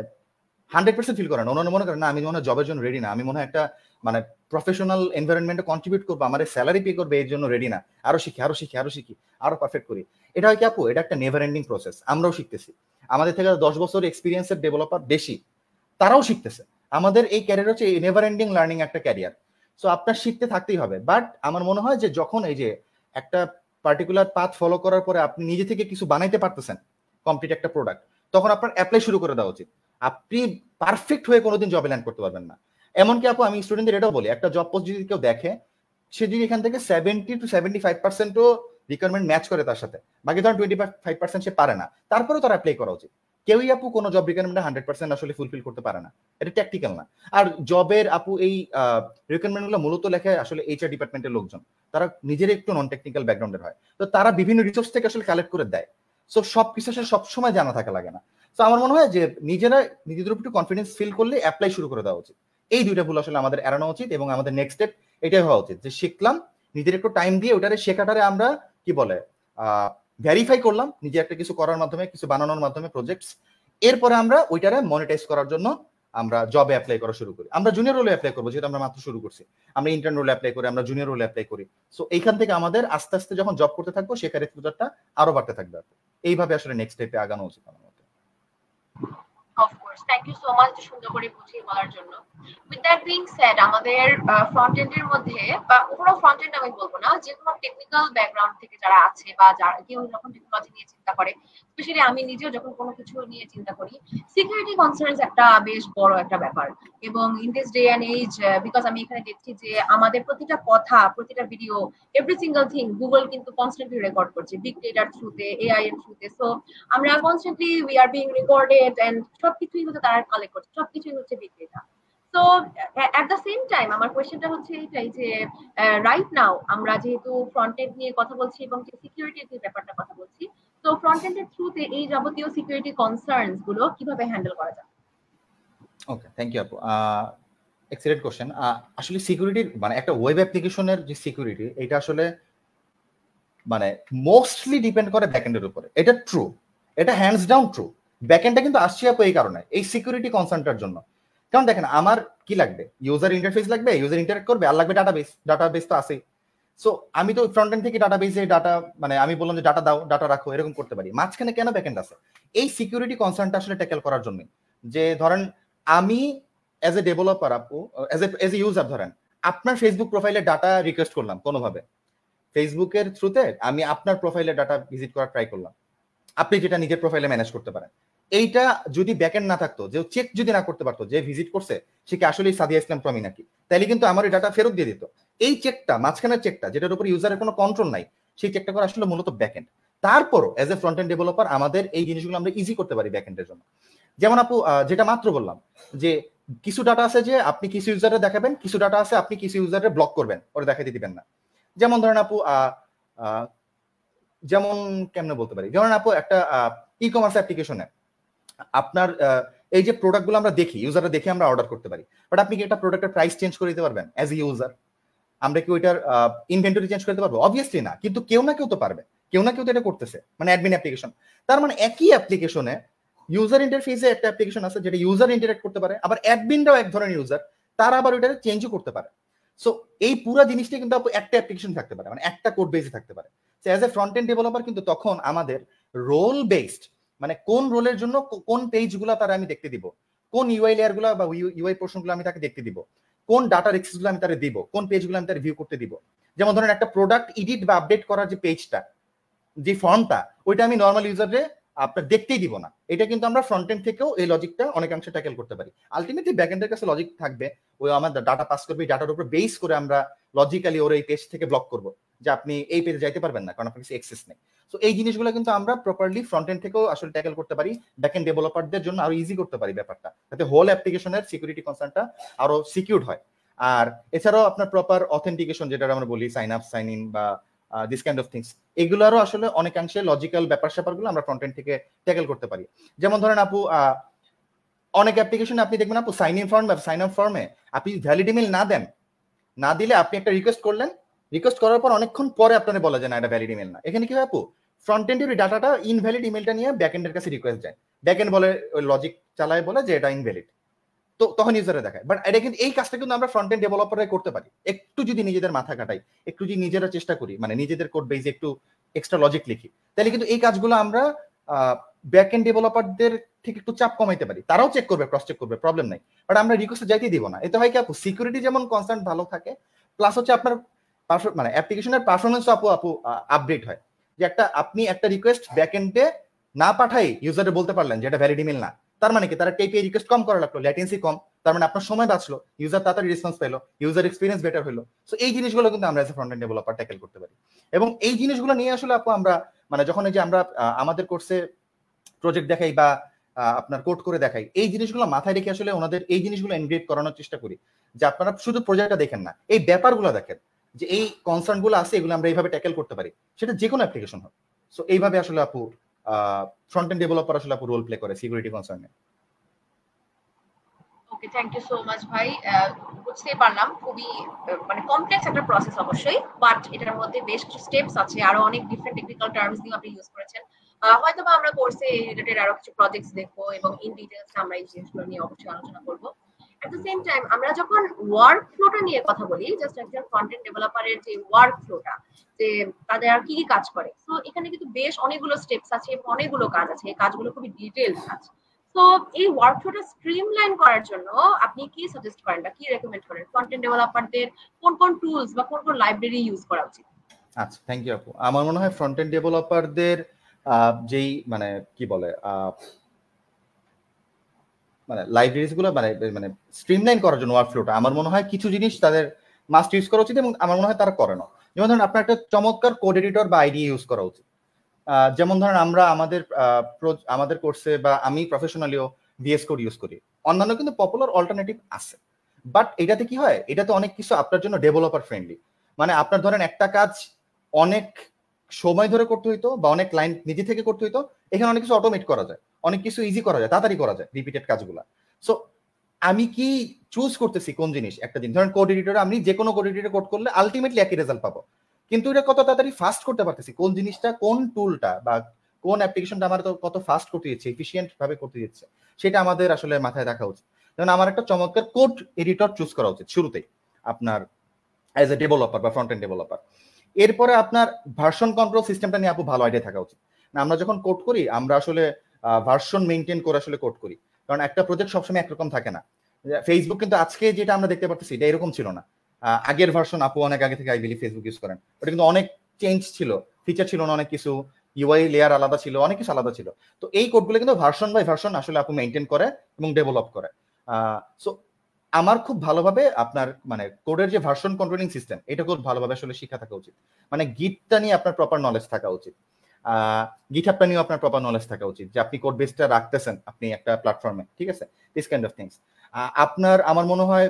[SPEAKER 2] 100% ফিল করে না। ওনারা মনে করেন না, আমি মনে হয় জবের জন্য রেডি না, আমি মনে হয় একটা মানে প্রফেশনাল এনভায়রনমেন্টে কন্ট্রিবিউট করবো, আমার স্যালারি পে করবে, এর জন্য রেডি না। আরো শিখি, আরো শিখি, আরো শিখি, আরো পারফেক্ট করি। এটা হয় কি আপু, এটা একটা নেভার এন্ডিং প্রসেস। আমরাও শিখতেছি, আমাদের থেকে 10 বছর এক্সপিরিয়েন্সের ডেভেলপার বেশি, তারাও শিখতেছে। আমাদের এই ক্যারিয়ার হচ্ছে নেভার এন্ডিং লার্নিং একটা ক্যারিয়ার। সো আপনার শিখতে থাকতেই হবে। বাট আমার মনে হয় যে যখন এই যে একটা পার্টিকুলার পাথ ফলো করার পরে আপনি নিজে থেকে কিছু বানাইতে পারতেছেন, কমপ্লিট একটা প্রোডাক্ট, তখন আপনার অ্যাপ্লাই শুরু করে দেওয়া উচিত। আপনি পারফেক্ট হয়ে কোনোদিন জবে ল্যান্ড করতে পারবেন না। এমনকি আপু আমি স্টুডেন্টদের এটাও বলি, একটা জব পোস্ট যদি কেউ দেখে, সে যদি এখান থেকে 70 to 75% রিকোয়ারমেন্ট ম্যাচ করে তার সাথে, বাকি ধরেন 25% সে পারে না, তারপরেও তার অ্যাপ্লাই করা উচিত। কেউই আপু কোনো জব রিকোয়ারমেন্ট 100% আসলে ফুলফিল করতে পারে না, এটা ট্যাকটিক্যাল না। আর জবের আপু এই রিকোয়ারমেন্ট গুলো মূলত লেখে আসলে এইচআর ডিপার্টমেন্টের লোকজন, তারা নিজের একটু নন টেকনিক্যাল ব্যাকগ্রাউন্ডের হয়, তো তারা বিভিন্ন রিসোর্স থেকে আসলে কালেক্ট করে দেয়। সো সবকিছু আসলে সবসময় জানা থাকা লাগে না। তো আমার মনে হয় যে নিজেদের উপর একটু কনফিডেন্স ফিল করলে অ্যাপ্লাই শুরু করে দেওয়া উচিত। এই দুইটা ভুল আসলে আমাদের এড়ানো উচিত, এবং আমাদের নেক্সট স্টেপ এটাই হওয়া উচিত যে শিখলাম, নিজের একটু টাইম দিয়ে ওটারে শেখাটারে আমরা কি বলে ভেরিফাই করলাম, নিজে একটা কিছু করার মাধ্যমে, কিছু বানানোর মাধ্যমে প্রজেক্টস, এরপরে আমরা ওইটারে মনিটাইজ করার জন্য আমরা জবে অ্যাপ্লাই করা শুরু করি। আমরা জুনিয়র রোলে অ্যাপ্লাই করবো, যেহেতু আমরা মাত্র শুরু করছি, আমরা ইন্টার্ন রোলে অ্যাপ্লাই করি, আমরা জুনিয়র রোলে অ্যাপ্লাই করি। সো এইখান থেকে আমাদের আস্তে আস্তে যখন জব করতে থাকবো, শেখার এক্সপোজারটা আরো বাড়তে থাকবে। এইভাবে আসলে নেক্সট স্টেপে আগানো উচিত আমার মতে।
[SPEAKER 1] Of course, thank you so much সুন্দর করে বুঝিয়ে বলার জন্য। উইথ দ্যাট বিং সেড, আমাদের ফ্রন্ট এন্ডের মধ্যে, বা পুরো ফ্রন্ট এন্ড আমি বলবো না, যে কোনো টেকনিক্যাল ব্যাকগ্রাউন্ড থেকে যারা আছে বা যারা কেউ যখন টেকনোলজি নিয়ে চিন্তা করে, স্পেশালি আমি নিজেও যখন কোনো কিছু নিয়ে চিন্তা করি, সিকিউরিটি কনসার্নস একটা বেশ বড় একটা ব্যাপার। এবং in this day and age, because আমি এখানে দেখছি যে আমাদের প্রতিটা কথা, প্রতিটা video, every single thing Google কিন্তু কনস্ট্যান্টলি রেকর্ড করছে, বিগ ডেটার থ্রুতে, এআই এর থ্রুতে। সো আমরা constantly we are being recorded, and সবকিছুই হচ্ছে তারা কালেক্ট করছে, সবকিছুই হচ্ছে বিগ ডেটা। তো এট দ্য সেম টাইম আমার কোয়েশ্চেনটা হচ্ছে এটাই যে রাইট নাও আমরা যেহেতু ফ্রন্ট এন্ড নিয়ে কথা বলছি এবং যে সিকিউরিটির যে ব্যাপারটা কথা বলছি, তো ফ্রন্ট এন্ডের থ্রুতে এই যাবতীয় সিকিউরিটি কনসার্নস গুলো কিভাবে হ্যান্ডেল করা যায়?
[SPEAKER 2] ওকে, থ্যাংক ইউ আপু। Excellent question. আসলে সিকিউরিটির মানে একটা ওয়েব অ্যাপ্লিকেশনের যে সিকিউরিটি, এটা আসলে মানে মোস্টলি ডিপেন্ড করে ব্যাকএন্ডের উপরে। এটা ট্রু, এটা হ্যান্ডস ডাউন ট্রু। ব্যাকএন্ডটা কিন্তু আসছে আপু এই কারণে, এই সিকিউরিটি কনসার্নটার জন্য। কারণ দেখেন, আমার কি লাগবে? ইউজার ইন্টারফেস লাগবে, ইউজার ইন্টারেক্ট করবে, আর লাগবে ডাটাবেস। ডাটাবেস তো আছেই। সো আমি তো ফ্রন্ট এন্ড থেকে ডাটাবেসে ডাটা, মানে আমি বললাম যে ডাটা দাও, ডাটা রাখো, এরকম করতে পারি। মাঝখানে কেন ব্যাকএন্ড আছে? এই সিকিউরিটি কনসার্নটা আসলে ট্যাকেল করার জন্য। যে ধরেন আমি এজ এ ডেভেলপার আপু, এজ এ ইউজার, ধরেন আপনার ফেসবুক প্রোফাইলে ডাটা রিকোয়েস্ট করলাম কোনোভাবে, ফেসবুকের থ্রুতে আমি আপনার প্রোফাইলে ডাটা ভিজিট করার ট্রাই করলাম, আপনি যেটা নিজের প্রোফাইলে ম্যানেজ করতে পারেন। এইটা যদি ব্যাকএন্ড না থাকতো, যে চেক যদি না করতে পারতো যে ভিজিট করছে সে কি আসলেই সাদিয়া ইসলাম প্রমি নাকি, তাইলে কিন্তু আমার এই ডাটা ফেরত দিয়ে দিত। এই চেকটা, মাঝখানের চেকটা, যেটার উপর ইউজারের কোনো কন্ট্রোল নাই, সেই চেকটা করা আসলে মূলত ব্যাকএন্ড। তারপরও as a front end developer আমাদের এই জিনিসগুলো আমরা ইজি করতে পারি ব্যাকএন্ডের জন্য। যেমন আপু যেটা মাত্র বললাম, যে কিছু ডাটা আছে যে আপনি কিছু ইউজারে দেখাবেন, কিছু ডাটা আছে আপনি কিছু ইউজারে ব্লক করবেন, ওরা দেখাতে দিবেন না। যেমন ধরেন আপু যেমন কেমনে বলতে পারি, যেমন আপু একটা ই কমার্স অ্যাপ্লিকেশনে আপনার এই যে প্রোডাক্টগুলো আমরা দেখি, ইউজাররা দেখে আমরা অর্ডার করতে পারি, বাট আপনি কি একটা প্রোডাক্টের প্রাইস চেঞ্জ করে দিতে পারবেন অ্যাজ এ ইউজার? আমরা কি ওইটার ইনভেন্টরি চেঞ্জ করতে পারবো? অবভিয়াসলি না। কিন্তু কেউ না কেউ তো পারবে, কেউ না কেউ তো এটা করতেছে, মানে অ্যাডমিন অ্যাপ্লিকেশন। তার মানে একই অ্যাপ্লিকেশনে ইউজার ইন্টারফেসে একটা অ্যাপ্লিকেশন আছে যেটা ইউজার ইন্টারেক্ট করতে পারে, আবার অ্যাডমিনরাও এক ধরনের ইউজার, তারা আবার ওইটা চেঞ্জও করতে পারে। সো এই পুরো জিনিসটা কিন্তু একটা অ্যাপ্লিকেশন থাকতে পারে, মানে একটা কোড বেসে থাকতে পারে। As a front end developer কিন্তু তখন আমাদের রোল বেসড, মানে কোন রোলের জন্য কোন পেজগুলো তারা আমি দেখতে দিব, কোন ইউআই লেয়ারগুলো বা ইউআই পোর্শনগুলো আমি তাকে দেখতে দিব, কোন ডাটা অ্যাক্সেসগুলো আমি তারে দিব, কোন পেজগুলো আমি তারে ভিউ করতে দিব। যেমন ধরেন একটা প্রোডাক্ট এডিট বা আপডেট করার যে পেজটা, যে ফর্মটা, ওইটা আমি নর্মাল ইউজারে আপনার দেখতেই দিব না। এটা কিন্তু আমরা ফ্রন্ট এন্ড থেকেও এই লজিকটা অনেকাংশে ট্যাকেল করতে পারি। আলটিমেটলি ব্যাক এন্ডের কাছে লজিক থাকবে, ওই আমাদের ডাটা পাস করবে, ডাটার উপর বেস করে আমরা লজিক্যালি ওর এই পেজ থেকে ব্লক করব, যে আপনি এই পেজে যাইতে পারবেন না কারণ আপনার কাছে অ্যাক্সেস নেই। সো এই জিনিসগুলো কিন্তু আমরা প্রপারলি ফ্রন্ট এন্ড থেকেও আসলে ট্যাকেল করতে পারি, ব্যাক এন্ড ডেভেলপারদের জন্য আরো ইজি করতে পারি ব্যাপারটা, যাতে হোল অ্যাপ্লিকেশনের সিকিউরিটি কনসার্নটা আরো সিকিউরড হয়। আর এছাড়াও আপনার প্রপার অথেন্টিকেশন, যেটা আমরা বলি সাইন আপ, সাইন ইন বা দিস কাইন্ড অফ থিংস, এগুলোরও আসলে অনেকাংশে লজিক্যাল ব্যাপার স্যাপারগুলো আমরা ফ্রন্ট এন্ড থেকে ট্যাকেল করতে পারি। যেমন ধরেন আপু অনেক অ্যাপ্লিকেশনে আপনি দেখবেন আপু সাইন ইন ফর্ম বা সাইন আপ ফর্মে আপনি ভ্যালিড ইমেল না দেন, না দিলে আপনি একটা রিকোয়েস্ট করলেন, রিকোয়েস্ট করার পর অনেকক্ষণ পরে আপনারা বলা যায় না এটা ভ্যালিড ইমেল না। এখানে কি হয় আপু, ফ্রন্ট এন্ডের ওই ডাটাটা ইনভ্যালিড ইমেলটা নিয়ে ব্যাক এন্ডের কাছে রিকোয়েস্ট যায়, ব্যাক এন্ড বলে ওই লজিক চালায় বলে যে এটা ইনভ্যালিড, তো তখন ইউজারে দেখায়। বাট এটা কিন্তু এই কাজটা কিন্তু আমরা ফ্রন্ট এন্ড ডেভেলপাররাই করতে পারি, একটু যদি নিজেদের মাথা কাটাই, একটু যদি নিজেরা চেষ্টা করি, মানে নিজেদের কোড বেজে একটু এক্সট্রা লজিক লিখি, তাহলে কিন্তু এই কাজগুলো আমরা ব্যাক এন্ড ডেভেলপারদের থেকে একটু চাপ কমাইতে পারি। তারাও চেক করবে, ক্রস চেক করবে, প্রবলেম নাই, বাট আমরা রিকোয়েস্ট যাইতে দিব না। এতে হয় কি আপু, সিকিউরিটি যেমন কনসার্ন ভালো থাকে, প্লাস হচ্ছে আপনার মানে অ্যাপ্লিকেশনের পারফরমেন্স আপু আপডেট হয়। যে আপনি একটা রিকোয়েস্ট ব্যাক এন্ডে না পাঠাই ইউজারে বলতে পারলেন যে এটা ভ্যালিড ইমেল না, তার মানে কি তারা কেপিআই রিকোয়েস্ট কম করা লাগলো, ল্যাটেন্সি কম, তার মানে আপনার সময় বাঁচলো, ইউজার তাড়াতাড়ি রেসপন্স পেলো, ইউজার এক্সপিরিয়েন্স বেটার হলো। সো এই জিনিসগুলো কিন্তু আমরা as a front end developer tackle করতে পারি। এবং এই জিনিসগুলো নিয়ে আসলে আপু আমরা মানে যখন এই যে আমরা আমাদের কোর্সে প্রজেক্ট দেখাই বা আপনার কোড করে দেখাই, এই জিনিসগুলো মাথায় রেখে আসলে ওনাদের এই জিনিসগুলো এনগ্রেভ করানোর চেষ্টা করি যে আপনারা শুধু প্রজেক্টটা দেখেন না, এই ব্যাপারগুলো দেখেন যে এই কনসার্ন গুলো আছে, এগুলো আমরা এইভাবে ট্যাকেল করতে পারি, সেটা যে কোনো অ্যাপ্লিকেশন হোক। সো এইভাবে আসলে আপু ফ্রন্ট এন্ড ডেভেলপার আসলে আপু রোল প্লে করে সিকিউরিটি কনসার্নে।
[SPEAKER 1] Okay, thank you so much ভাই। বুঝতেই পারলাম খুবই মানে কমপ্লেক্স একটা প্রসেস অবশ্যই, বাট এটার মধ্যে বেশ কিছু স্টেপস আছে, আরো অনেক ডিফারেন্ট টেকনিক্যাল টার্মস দিয়ে আপনি ইউজ করেছেন। হয়তো বা আমরা কোর্সে রিলেটেড আরো কিছু প্রজেক্টস দেখবো এবং ইন ডিটেইলস আমরা এই জিনিসগুলো নিয়ে অবশ্যই আলোচনা করবো। এট দ্য সেম টাইম আমরা যখন ওয়ার্ক ফ্লোটা নিয়ে কথা বলি, জাস্ট একজন ফ্রন্ট-এন্ড ডেভেলপারের যে ওয়ার্ক ফ্লোটা, যে তাদের আর কি কি কাজ করে, তো এখানে কিন্তু বেশ অনেকগুলো স্টেপস আছে এবং অনেকগুলো কাজ আছে, এই কাজগুলো খুবই ডিটেইলড কাজ। তো এই ওয়ার্কফ্লোটা স্ট্রিমলাইন করার জন্য আপনি কি সাজেস্ট করেন বা কি রেকমেন্ড করেন ফ্রন্ট-এন্ড ডেভেলপারদের, কোন কোন টুলস বা কোন কোন লাইব্রেরি ইউজ করা উচিত?
[SPEAKER 2] আচ্ছা, থ্যাংক ইউ আপু। আমার মনে হয় ফ্রন্ট এন্ড ডেভেলপারদের যেই মানে কি বলে মানে লাইব্রেরিজ গুলো মানে মানে স্ট্রিমলাইন করার জন্য ওয়ার্কফ্লোটা আমার মনে হয় কিছু জিনিস তাদের মাস্ট ইউজ করা উচিত এবং আমার মনে হয় তারা করে না। যেমন ধরুন আপনার একটা চমৎকার কোড এডিটর বা আইডি ইউজ করা উচিত। যেমন ধরেন আমরা আমাদের কোর্সে বা আমি প্রফেশনালিও ভিএস কোড ইউজ করি, অন্যান্য কিন্তু পপুলার অল্টারনেটিভ আছে। বাট এটাতে কি হয়, এটাতে অনেক কিছু আপনার জন্য ডেভেলপার ফ্রেন্ডলি। মানে আপনার ধরেন একটা কাজ অনেক সময় ধরে করতে হইতো বা অনেক লাইন নিজে থেকে করতে হইতো, এখানে অনেক কিছু অটোমেট করা যায়, অনেক কিছু ইজি করা যায়, তাড়াতাড়ি করা যায় রিপিটেড কাজগুলো। সো আমি কি চুজ করতেছি কোন জিনিস, একটা জিনিস ধরেন কোড এডিটরে আমি যে কোনো কোড এডিটরে কোড করলে আলটিমেটলি একই রেজাল্ট পাবো, কিন্তু এটা কত তাড়াতাড়ি ফাস্ট করতে পারতেছি, কোন জিনিসটা কোন টুলটা বা কোন অ্যাপ্লিকেশনটা আমার কত ফাস্ট করতে দিচ্ছে, এফিসিয়েন্ট ভাবে করতে দিচ্ছে, সেটা আমাদের আসলে মাথায় রাখা উচিত। যেমন আমার একটা চমৎকার কোড এডিটর চুজ করা উচিত শুরুতেই আপনার অ্যাজ এ ডেভেলপার বা ফ্রন্ট এন্ড ডেভেলপার। এরপরে আপনার ভার্সন কন্ট্রোল সিস্টেমটা নিয়ে আপু ভালো আইডিয়া থাকা উচিত। না আমরা যখন কোড করি আমরা আসলে ভার্সন মেনটেন করে আসলে কোড করি, কারণ একটা প্রজেক্ট সবসময় একরকম থাকে না। ফেসবুক কিন্তু আজকে যেটা আমরা দেখতে পাচ্ছি এটা এরকম ছিল না। আগের ভার্সন আপু অনেক আগে থেকে আই বিলিভ ফেসবুক ইউজ করেন, ওটা কিন্তু অনেক চেঞ্জ ছিল, ফিচার ছিল না অনেক কিছু, ইউআই লেয়ার আলাদা ছিল, অনেক কিছু আলাদা ছিল। তো এই কোডগুলো কিন্তু ভার্সন বাই ভার্সন আসলে আপু মেনটেন করে এবং ডেভেলপ করে। সো আমার খুব ভালোভাবে আপনার মানে কোডের যে ভার্সন কন্ট্রোলিং সিস্টেম এটা খুব ভালোভাবে আসলে শিখা থাকা উচিত। মানে গিটটা নিয়ে আপনার প্রপার নলেজ থাকা উচিত, গিটহাবটা নিয়ে আপনার প্রপার নলেজ থাকা উচিত যে আপনি কোড বেসটা রাখতেছেন আপনি একটা প্ল্যাটফর্মে, ঠিক আছে, দিস কাইন্ড অফ থিংস। আপনার আমার মনে হয়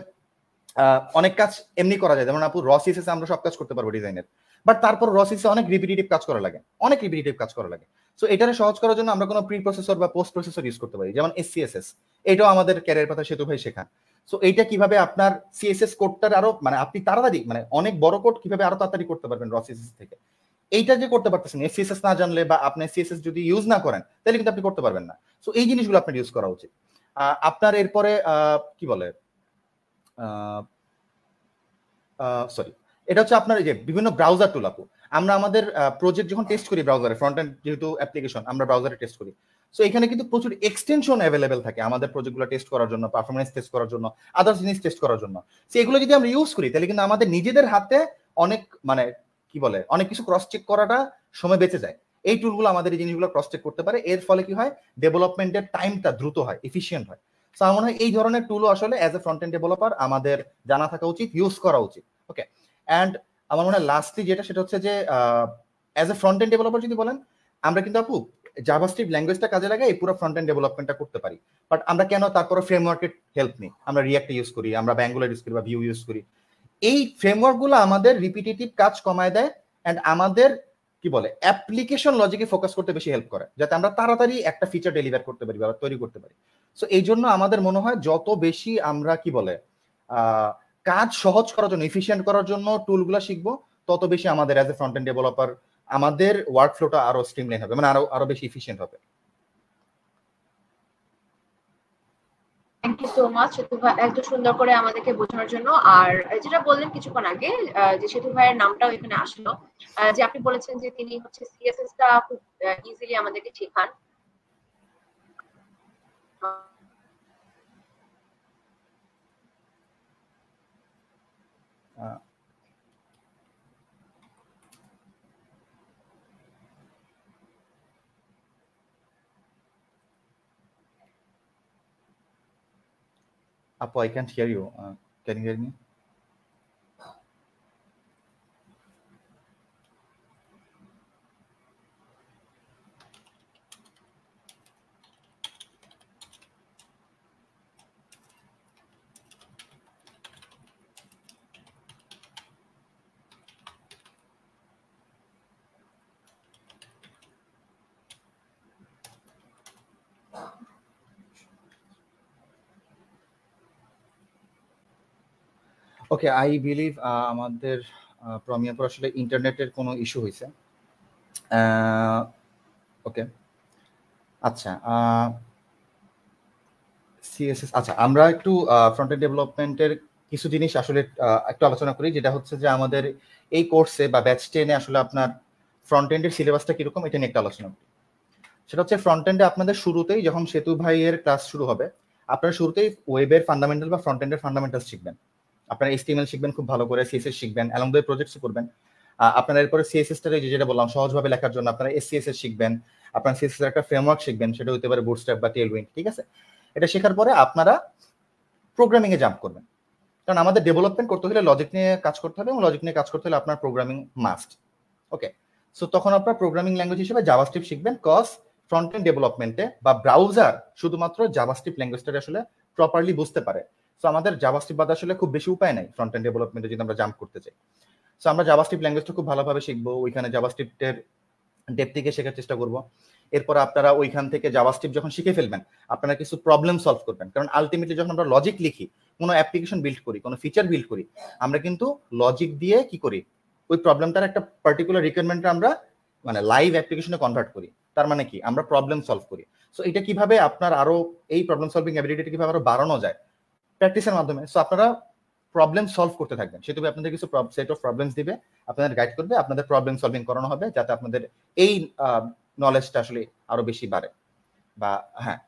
[SPEAKER 2] অনেক কাজ এমনি করা যায়, যেমন আপু র সিএসএস আমরা সব কাজ করতে পারবো ডিজাইনের, বাট তারপর র সিএসএস অনেক রিপিটিটিভ কাজ করা লাগে, অনেক রিপিটিটিভ কাজ করা লাগে। সো এটারে সহজ করার জন্য আমরা কোনো প্রি প্রসেসর বা পোস্ট প্রসেসর ইউজ করতে পারি, যেমন এসসিএসএস, এটাও আমাদের ক্যারিয়ার পাতা সেতু ভাই শেখা। সো এইটা কিভাবে আপনার সিএসএস কোডটার আরো মানে আপনি তাড়াতাড়ি মানে অনেক বড় কোড কিভাবে আরো তাড়াতাড়ি করতে পারবেন র সিএসএস থেকে, এইটা যে করতে পারতেছেন এসসিএসএস না জানলে বা আপনি সিএসএস যদি ইউজ না করেন তাহলে কিন্তু আপনি করতে পারবেন না। সো এই জিনিসগুলো আপনার ইউজ করা উচিত। আপনার এরপরে কি বলে সরি, এটা হচ্ছে আপনার এই যে বিভিন্ন ব্রাউজার টুল আপু। আমরা আমাদের প্রজেক্ট যখন টেস্ট করি ব্রাউজারে, ফ্রন্ট এন্ড যেহেতু অ্যাপ্লিকেশন আমরা ব্রাউজারে টেস্ট করি, সো এখানে কিন্তু প্রচুর এক্সটেনশন অ্যাভেলেবেল থাকে আমাদের প্রজেক্টগুলো টেস্ট করার জন্য, পারফরমেন্স টেস্ট করার জন্য, আদার্স জিনিস টেস্ট করার জন্য। সো এগুলো যদি আমরা ইউজ করি তাহলে কিন্তু আমাদের নিজেদের হাতে অনেক মানে কি বলে অনেক কিছু ক্রস চেক করাটা সময় বেঁচে যায়। এই টুলগুলো আমাদের এই জিনিসগুলো ক্রস চেক করতে পারে, এর ফলে কি হয় ডেভেলপমেন্টের টাইমটা দ্রুত হয়, এফিসিয়েন্ট হয়। সো আমার মনে হয় এই ধরনের টুলও আসলে as a front end developer আমাদের জানা থাকা উচিত, ইউজ করা উচিত। ওকে, অ্যান্ড আমার মনে হয় লাস্টলি যেটা সেটা হচ্ছে যে as a front end developer যদি বলেন, আমরা কিন্তু আপু জাভাস্ক্রিপ্ট ল্যাঙ্গুয়েজটা কাজে লাগাই এই পুরো ফ্রন্ট এন্ড ডেভেলপমেন্টটা করতে পারি। বাট আমরা কেন তারপরে ফ্রেমওয়ার্কের হেল্প নিই, আমরা রিয়াক্ট ইউজ করি, আমরা ব্যাঙ্গুলার ইউজ করি বা ভিউ ইউজ করি। এই ফ্রেমওয়ার্কগুলো আমাদের রিপিটেটিভ কাজ কমায় দেয় অ্যান্ড আমাদের কি বলে অ্যাপ্লিকেশন লজিকে ফোকাস করতে বেশি হেল্প করে, যাতে আমরা তাড়াতাড়ি একটা ফিচার ডেলিভার করতে পারি বা তৈরি করতে পারি। সো এই জন্য আমাদের মনে হয় যত বেশি আমরা কি বলে কাজ সহজ করার জন্য, এফিসিয়েন্ট করার জন্য টুলগুলো শিখবো, তত বেশি আমাদের as a front end developer আমাদের ওয়ার্ক ফ্লোটা আরো স্ট্রিমলাইন হবে, মানে আরো আরো বেশি এফিসিয়েন্ট হবে।
[SPEAKER 1] থ্যাংক ইউ সো মাচ সেতু ভাই এত সুন্দর করে আমাদেরকে বোঝানোর জন্য। আর যেটা বললেন কিছুক্ষণ আগে, যে সেতু ভাইয়ের নামটাও এখানে আসলো, যে আপনি বলেছেন যে তিনি হচ্ছে সিএসএস টা খুব ইজিলি আমাদেরকে শেখান।
[SPEAKER 2] Apo, I can't hear you. Can you hear me? Okay, I believe আমাদের প্রমিয়াপুর আসলে ইন্টারনেটের কোনো ইস্যু হয়েছে। ওকে, আচ্ছা, সিএসএস, আচ্ছা আমরা একটু ফ্রন্ট এন্ড ডেভেলপমেন্টের কিছু জিনিস আসলে একটু আলোচনা করি, যেটা হচ্ছে যে আমাদের এই কোর্সে বা ব্যাচ 10-এ আসলে আপনার ফ্রন্ট এন্ডের সিলেবাসটা কিরকম এটা নিয়ে একটা আলোচনা করি। সেটা হচ্ছে ফ্রন্ট এন্ডে আপনাদের শুরুতেই যখন সেতু ভাইয়ের ক্লাস শুরু হবে, আপনারা শুরুতেই ওয়েবের ফান্ডামেন্টাল বা ফ্রন্ট এন্ডের ফান্ডামেন্টালস শিখবেন। আপনারা HTML শিখবেন খুব ভালো করে, সিএসএস শিখবেন, অ্যালং দ্য প্রজেক্টস করবেন। আপনারা এরপরে সিএসএসটারে যেটা বললাম সহজভাবে লেখার জন্য আপনারা SCSS শিখবেন। আপনারা সিএসএস এর একটা ফ্রেমওয়ার্ক শিখবেন, সেটা হতে পারে বুটস্ট্র্যাপ বা টেলউইন্ড, ঠিক আছে? এটা শেখার পরে আপনারা প্রোগ্রামিং এ জাম্প করবেন, কারণ আমাদের ডেভেলপমেন্ট করতে হলে লজিক নিয়ে কাজ করতে হবে, এবং লজিক নিয়ে কাজ করতে হলে আপনার প্রোগ্রামিং মাস্ট। ওকে, সো তখন আপনার প্রোগ্রামিং ল্যাঙ্গুয়েজ হিসেবে জাভাস্ক্রিপ্ট শিখবেন, কজ ফ্রন্ট এন্ড ডেভেলপমেন্টে বা ব্রাউজার শুধুমাত্র জাভাস্ক্রিপ্ট ল্যাঙ্গুয়েজটা আসলে প্রপারলি বুঝতে পারে। সো আমাদের জাভাস্ক্রিপ্ট বাদে আসলে খুব বেশি উপায় নাই ফ্রন্ট এন্ড ডেভেলপমেন্টে যদি আমরা জাম্প করতে চাই। সো আমরা জাভাস্ক্রিপ্ট ল্যাঙ্গুয়েজটা খুব ভালোভাবে শিখবো, ওইখানে জাভাস্ক্রিপ্টের ডেপথ থেকে শেখার চেষ্টা করবো। এরপর আপনারা ওইখান থেকে জাভাস্ক্রিপ্ট যখন শিখে ফেলবেন, আপনারা কিছু প্রবলেম সলভ করবেন, কারণ আলটিমেটলি যখন আমরা লজিক লিখি, কোনো অ্যাপ্লিকেশন বিল্ড করি, কোনো ফিচার বিল্ড করি, আমরা কিন্তু লজিক দিয়ে কি করি, ওই প্রবলেমটার একটা পার্টিকুলার রিকোয়ারমেন্টটা আমরা মানে লাইভ অ্যাপ্লিকেশনে কনভার্ট করি। তার মানে কি, আমরা প্রবলেম সলভ করি। সো এটা কিভাবে আপনার আরো এই প্রবলেম সলভিং অ্যাবিলিটিটা কিভাবে আরো বাড়ানো যায় প্র্যাকটিসের মাধ্যমে। সো আপনারা প্রবলেম সলভ করতে থাকবেন, সেটা আপনাদের কিছু সেট অফ প্রবলেমস দিবে, আপনাদের গাইড করবে, আপনাদের প্রবলেম সলভিং করানো হবে, যাতে আপনাদের এই নলেজটা আসলে আরো বেশি বাড়ে। বা হ্যাঁ,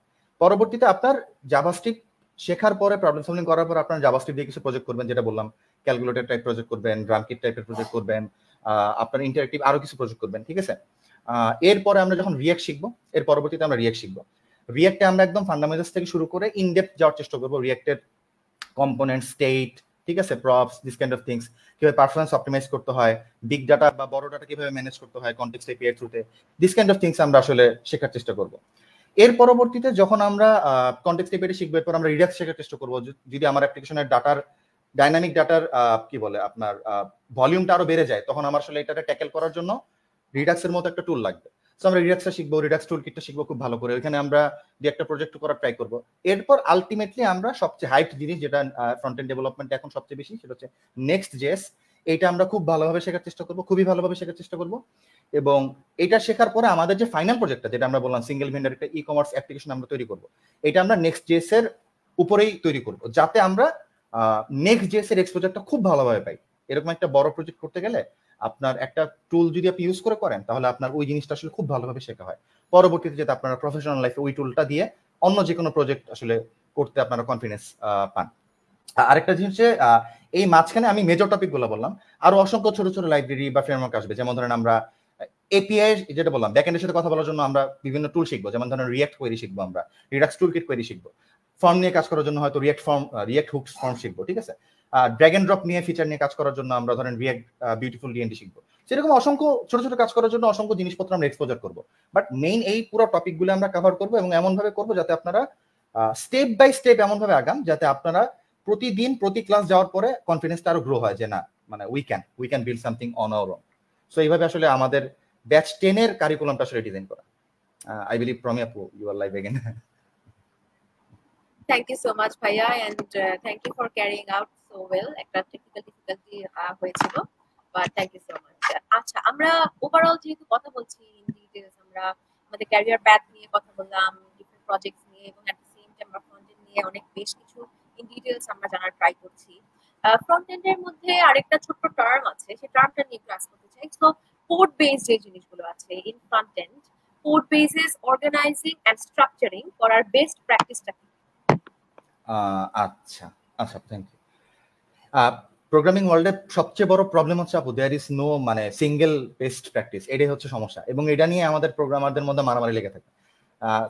[SPEAKER 2] পরবর্তীতে আপনার জাভাস্ক্রিপ্ট শেখার পরে প্রবলেম সলভিং করার পর আপনার জাভাস্ক্রিপ্ট দিয়ে কিছু প্রজেক্ট করবেন, যেটা বললাম ক্যালকুলেটর টাইপ প্রজেক্ট করবেন, ড্রামকিট টাইপের প্রজেক্ট করবেন, আপনার ইন্টারেক্টিভ আরো কিছু প্রজেক্ট করবেন, ঠিক আছে? এরপরে আমরা যখন রিয়াক্ট শিখবো, এর পরবর্তীতে আমরা রিয়াক্ট শিখবো। রিয়াক্টে আমরা একদম ফান্ডামেন্টালস থেকে শুরু করে ইনডেপথ যাওয়ার চেষ্টা করবো, রিয়াক্টের কম্পোনেন্ট, স্টেট, ঠিক আছে, props, this kind of things, কিভাবে পারফরমেন্স অপটিমাইজ করতে হয়, বিগ ডাটা বা বড় ডাটা কিভাবে ম্যানেজ করতে হয় কনটেক্সট এপিআই থ্রুতে, দিস কাইন্ড অফ থিংস আমরা আসলে শেখার চেষ্টা করব। এর পরবর্তীতে যখন আমরা কনটেক্সট এপিআই শিখবো, এরপর আমরা রিডাক্স শেখার চেষ্টা করবো। যদি আমার অ্যাপ্লিকেশনের ডাটার ডাইনামিক ডাটার কি বলে আপনার ভলিউমটা আরো বেড়ে যায়, তখন আমার আসলে এটাকে ট্যাকেল করার জন্য রিডাক্সের মতো একটা টুল লাগবে। সো আমরা রিডাক্সটা শিখবো, রিডাক্স টুল কিটটা শিখবো খুব ভালো করে, ওইখানে আমরা দিয়ে একটা প্রজেক্ট করার ট্রাই করবো। এরপর আলটিমেটলি আমরা সবচেয়ে হাইট জিনিস, যেটা ফ্রন্ট এন্ড ডেভেলপমেন্ট এখন সবচেয়ে বেশি, সেটা হচ্ছে নেক্সট জেএস। এইটা আমরা খুব ভালোভাবে শেখার চেষ্টা করবো, খুবই ভালোভাবে শেখার চেষ্টা করবো। এবং এটা শেখার পরে আমাদের যে ফাইনাল প্রজেক্টটা, যেটা আমরা বললাম সিঙ্গেল ভেন্ডার একটা ই কমার্স অ্যাপ্লিকেশন আমরা তৈরি করবো, এটা আমরা নেক্সট জেএস এর উপরেই তৈরি করবো, যাতে আমরা নেক্সট জেএস এর এক্সপোজারটা খুব ভালোভাবে পাই। এরকম একটা বড় প্রজেক্ট করতে গেলে আপনার একটা টুল যদি আপনি ইউজ করে করেন, তাহলে আপনার ওই জিনিসটা আসলে খুব ভালোভাবে শেখা হয়। পরবর্তীতে যাতে আপনারা প্রফেশনাল লাইফে ওই টুলটা দিয়ে অন্য যে কোনো প্রজেক্ট আসলে করতে আপনারা কনফিডেন্স পান। আরেকটা জিনিস হচ্ছে এই মাঝখানে আমি মেজর টপিক গুলো বললাম, আরো অসংখ্য ছোট ছোট লাইব্রেরি বা ফ্রেমওয়ার্ক আসবে। যেমন ধরেন আমরা এপিআই যেটা বললাম, ব্যাকএন্ডের সাথে কথা বলার জন্য আমরা বিভিন্ন টুল শিখবো, যেমন ধরেন রিয়াক্ট কোয়েরি শিখবো, আমরা রিডাক্স টুলকিট কোয়েরি শিখবো। ফর্ম নিয়ে কাজ করার জন্য হয়তো রিয়াক্ট হুকস ফর্ম শিখবো, ঠিক আছে? ড্র্যাগ এন্ড ড্রপ নিয়ে ফিচার নিয়ে কাজ করার জন্য আমরা ধরেন রিয়াক্ট বিউটিফুল ডিএনডি শিখবো। সেরকম অসংখ্য ছোট ছোট কাজ করার জন্য অসংখ্য জিনিসপত্র আমরা এক্সপোজার করবো। বাট মেইন এই পুরো টপিকগুলো আমরা কভার করবো, এবং এমন ভাবে করবো যাতে আপনারা স্টেপ বাই স্টেপ এমন ভাবে আগান, যাতে আপনারা প্রতিদিন প্রতি ক্লাস যাওয়ার পরে কনফিডেন্সটা আরো গ্রো হয়, যে না মানে we can build something on our own. So এইভাবে আসলে আমাদের ব্যাচ 10 এর কারিকুলামটা আসলে ডিজাইন করা। আই বিলিভ প্রমি আপু you are live again.
[SPEAKER 1] Thank you so much, Bhaiya, and thank you for carrying out so well. একটা টেকনিক্যাল ডিফিকাল্টি হয়েছিল, but thank you so much. আচ্ছা, আমরা ওভারঅল যেহেতু কথা বলছি ইন ডিটেইলস, আমরা আমাদের ক্যারিয়ার প্যাথ নিয়ে কথা বললাম, ডিফারেন্ট প্রজেক্টস নিয়ে, এবং এট দ্য সেম টাইম আমরা ফ্রন্ট এন্ড নিয়ে অনেক বেশ কিছু ইন ডিটেইলস আমরা জানার ট্রাই করছি। ফ্রন্ট এন্ডের মধ্যে আরেকটা ছোট্ট টার্ম আছে, সেই টার্মটা নিয়ে ক্লাস করতে চাই। সো কোড বেসড যে জিনিসগুলো আছে in front end, code basis organizing and structuring করার বেস্ট প্র্যাকটিসটা কি?
[SPEAKER 2] আচ্ছা আচ্ছা, থ্যাংক ইউ। প্রোগ্রামিং ওয়ার্ল্ডে সবচেয়ে বড় প্রবলেম হচ্ছে আপু, দেয়ার ইজ নো মানে সিঙ্গেল বেস্ট প্র্যাকটিস। এটাই হচ্ছে সমস্যা, এবং এটা নিয়ে আমাদের প্রোগ্রামারদের মধ্যে মারামারি লেগে থাকে।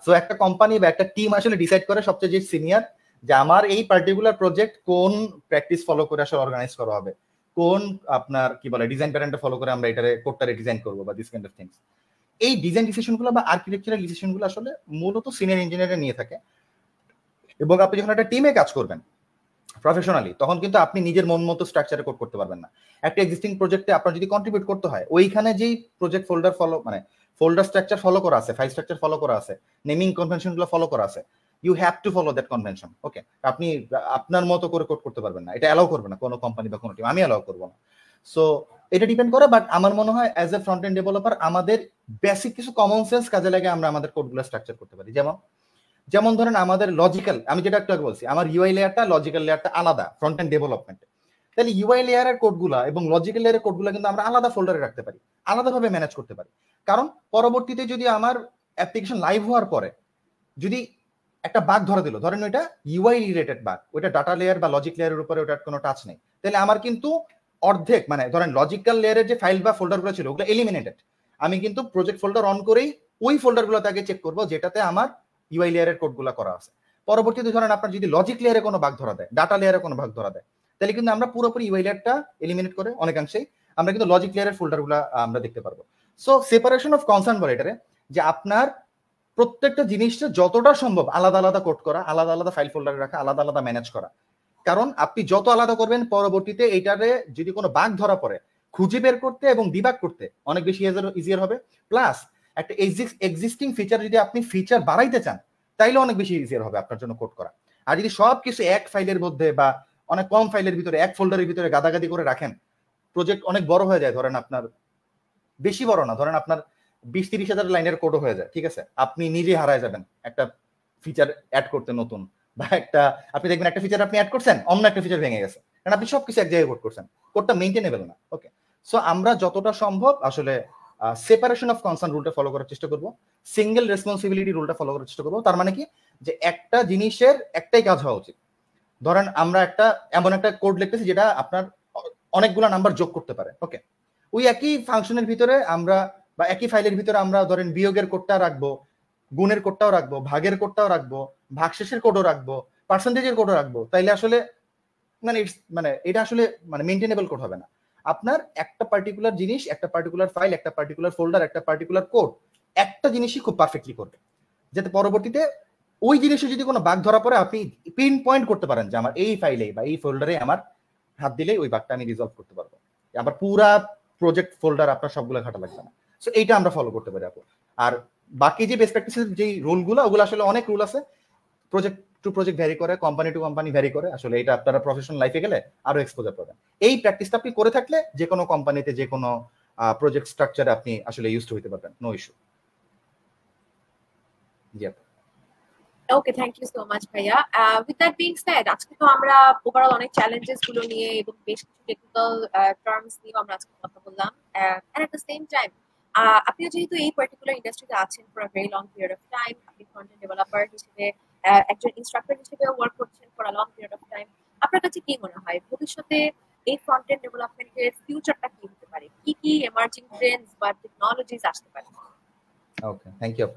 [SPEAKER 2] সো একটা কোম্পানি বা একটা টিম আসলে ডিসাইড করে সবচেয়ে যে সিনিয়র, যে আমার এই পার্টিকুলার প্রজেক্ট কোন প্র্যাকটিস ফলো করে আসলে অর্গানাইজ করা হবে, কোন আপনার কি বলে ডিজাইন প্যাটার্নটা ফলো করে আমরা এটারে কোডটারে ডিজাইন করবো বা দিস কাইন্ড অফ থিংস। এই ডিজাইন ডিসিশনগুলো বা আর্কিটেকচারাল ডিসিশনগুলো আসলে মূলত সিনিয়র ইঞ্জিনিয়াররা নিয়ে থাকে। এবং আপনি যখন একটা টিমে কাজ করবেন প্রফেশনালি, তখন কিন্তু আপনি নিজের মন মতো স্ট্রাকচারে কোড করতে পারবেন না। একটা এক্সিস্টিং প্রজেক্টে আপনার যদি কন্ট্রিবিউট করতে হয়, ওইখানে যেই project folder folder structure follow করা আছে, ফাইল স্ট্রাকচার ফলো করা আছে, নেমিং কনভেনশনগুলো ফলো করা আছে, you have to follow that convention. Okay, আপনি আপনার মতো করে কোড করতে পারবেন না, এটা অ্যালাউ করবে না কোনো কোম্পানি বা কোনো টিম, আমি অ্যালাউ করবো না। সো এটা ডিপেন্ড করে, বাট আমার মনে হয় as a front end developer আমাদের বেসিক কিছু কমন সেন্স কাজে লাগে আমরা আমাদের কোডগুলো স্ট্রাকচার করতে পারি। যেমন ধরেন আমাদের লজিক্যাল, আমি যেটা একটু আগে বলছি, আমার ইউআই লেয়ারটা লজিক্যাল লেয়ারটা আলাদা ফ্রন্ট এন্ড ডেভেলপমেন্টে, তাহলে ইউআই লেয়ারের কোডগুলা এবং লজিক্যাল লেয়ারের কোডগুলা কিন্তু আমরা আলাদা ফোল্ডারে রাখতে পারি, আলাদাভাবে ম্যানেজ করতে পারি। কারণ পরবর্তীতে যদি আমার অ্যাপ্লিকেশন লাইভ হওয়ার পরে যদি একটা বাগ ধরা দিল, ধরেন ওইটা ইউআই রিলেটেড বাগ, ওইটা ডাটা লেয়ার বা লজিক লেয়ারের উপরে ওটার কোনো টাচ নেই, তাহলে আমার কিন্তু অর্ধেক মানে ধরেন লজিক্যাল লেয়ারের যে ফাইল বা ফোল্ডারগুলো ছিল ওগুলো এলিমিনেটেড। আমি কিন্তু প্রজেক্ট ফোল্ডার অন করেই ওই ফোল্ডারগুলোতে আগে চেক করবো যেটাতে আমার ইউআই লেয়ারের কোডগুলো করা আছে। পরবর্তীতে ধরেন আপনার যদি লজিক লেয়ারে কোনো ভাগ ধরা দেয়, ডাটা লেয়ারে কোনো ভাগ ধরা দেয়, তাহলে কিন্তু আমরা পুরোপুরি ইউআই লেয়ারটা এলিমিনেট করে অনেকাংশেই আমরা কিন্তু লজিক লেয়ারের ফোল্ডারগুলো আমরা দেখতে পারবো। সো সেপারেশন অফ কনসার্ন বলে এটারে, যে আপনার প্রত্যেকটা জিনিসটা যতটা সম্ভব আলাদা আলাদা কোড করা, আলাদা আলাদা ফাইল ফোল্ডারে রাখা, আলাদা আলাদা ম্যানেজ করা। কারণ আপনি যত আলাদা করবেন পরবর্তীতে এইটারে যদি কোনো বাগ ধরা পড়ে খুঁজে বের করতে এবং ডিবাগ করতে অনেক বেশি ইজিয়ার হবে। প্লাস একটা এক্সিস্টিং ফিচার যদি আপনি ফিচার বাড়াইতে চান তাইলে অনেক বেশি ইজিয়ার হবে আপনার জন্য কোড করা। আর যদি সবকিছু এক ফাইলের মধ্যে বা অনেক কম ফাইলের ভিতরে এক ফোল্ডারের ভিতরে গাদাগাদি করে রাখেন, প্রজেক্ট অনেক বড় হয়ে যায়। ধরেন আপনার বেশি বড় না, ধরেন আপনার 20-30 হাজার লাইনের কোডও হয়ে যায়, ঠিক আছে, আপনি নিজে হারায় যাবেন একটা ফিচার অ্যাড করতে নতুন, বা একটা আপনি দেখবেন একটা ফিচার আপনি অ্যাড করছেন, অন্য একটা ফিচার ভেঙে গেছে, কারণ আপনি সবকিছু এক জায়গায় কোড করছেন, কোডটা মেইনটেনেবল না। ওকে, সো আমরা যতটা সম্ভব আসলে সেপারেশন অফ কনসার্ন রুলটা ফলো করার চেষ্টা করব, সিঙ্গেল রেসপন্সিবিলিটি রুলটা ফলো করার চেষ্টা করবো। তার মানে কি, যে একটা জিনিসের একটাই কাজ হওয়া উচিত। ধরেন আমরা এমন একটা কোড লিখতেছি যেটা আপনার অনেকগুলো নাম্বার যোগ করতে পারে। ওকে, ওই একই ফাংশনের ভিতরে আমরা বা একই ফাইলের ভিতরে আমরা ধরেন বিয়োগের কোডটা রাখবো, গুণের কোডটাও রাখবো, ভাগের কোডটাও রাখবো, ভাগশেষের কোডও রাখবো, পার্সেন্টেজের কোডও রাখবো, তাইলে আসলে মানে এটা আসলে মানে মেইনটেনেবল কোড হবে না। আপনার একটা পার্টিকুলার জিনিস, একটা পার্টিকুলার ফাইল, একটা পার্টিকুলার ফোল্ডার, একটা পার্টিকুলার কোড, একটা জিনিসই খুব পারফেক্টলি করবে, যাতে পরবর্তীতে ওই জিনিসে যদি কোনো বাগ ধরা পড়ে আপনি পিন পয়েন্ট করতে পারেন যে আমার এই ফাইলে বা এই ফোল্ডারে আমার হাত দিলে ওই বাগটা আমি রিজলভ করতে পারবো, আবার পুরা প্রজেক্ট ফোল্ডার আপনার সবগুলো ঘাটা লাগবে না। সো এইটা আমরা ফলো করতে পারি আপু। আর বাকি যে বেস্ট প্র্যাকটিসের যে রুলগুলো, ওগুলো আসলে অনেক রুল আছে, প্রজেক্ট টু প্রজেক্ট ভ্যারি করে, কোম্পানি টু কোম্পানি ভ্যারি করে। আসলে এটা আপনারা প্রফেশনাল লাইফে গেলে আরো এক্সপোজার পাবেন। এই প্র্যাকটিসটা আপনি করে থাকলে যে কোনো কোম্পানিতে যে কোনো প্রজেক্ট স্ট্রাকচারে আপনি আসলে ইউজড হইতে পারবেন, নো ইস্যু। জি আপু।
[SPEAKER 1] Okay, thank you so much ভাইয়া। উইথ দ্যাট বিং সেড, আজকে তো আমরা ওভারঅল অনেক চ্যালেঞ্জেস গুলো নিয়ে এবং বেশ কিছু টেকনিক্যাল টার্মস নিয়ে আমরা আজকে কথা বললাম। And at the same time আপনিও যেহেতু এই পার্টিকুলার ইন্ডাস্ট্রিতে আছেন for a very long period of time, আপনি ফ্রন্ট এন্ড ডেভেলপার হিসেবে একজন ইনস্ট্রাক্টর হিসেবে ওয়ার্ক করছেন for a long period of time, আপনার কাছে কি মনে হয় ভবিষ্যতে এই ফ্রন্ট এন্ড ডেভেলপমেন্টের ফিউচারটা কি হতে পারে? কি কি এমার্জিং ট্রেন্ডস বা টেকনোলজিস আসতে পারে?
[SPEAKER 2] ওকে, থ্যাংক ইউ।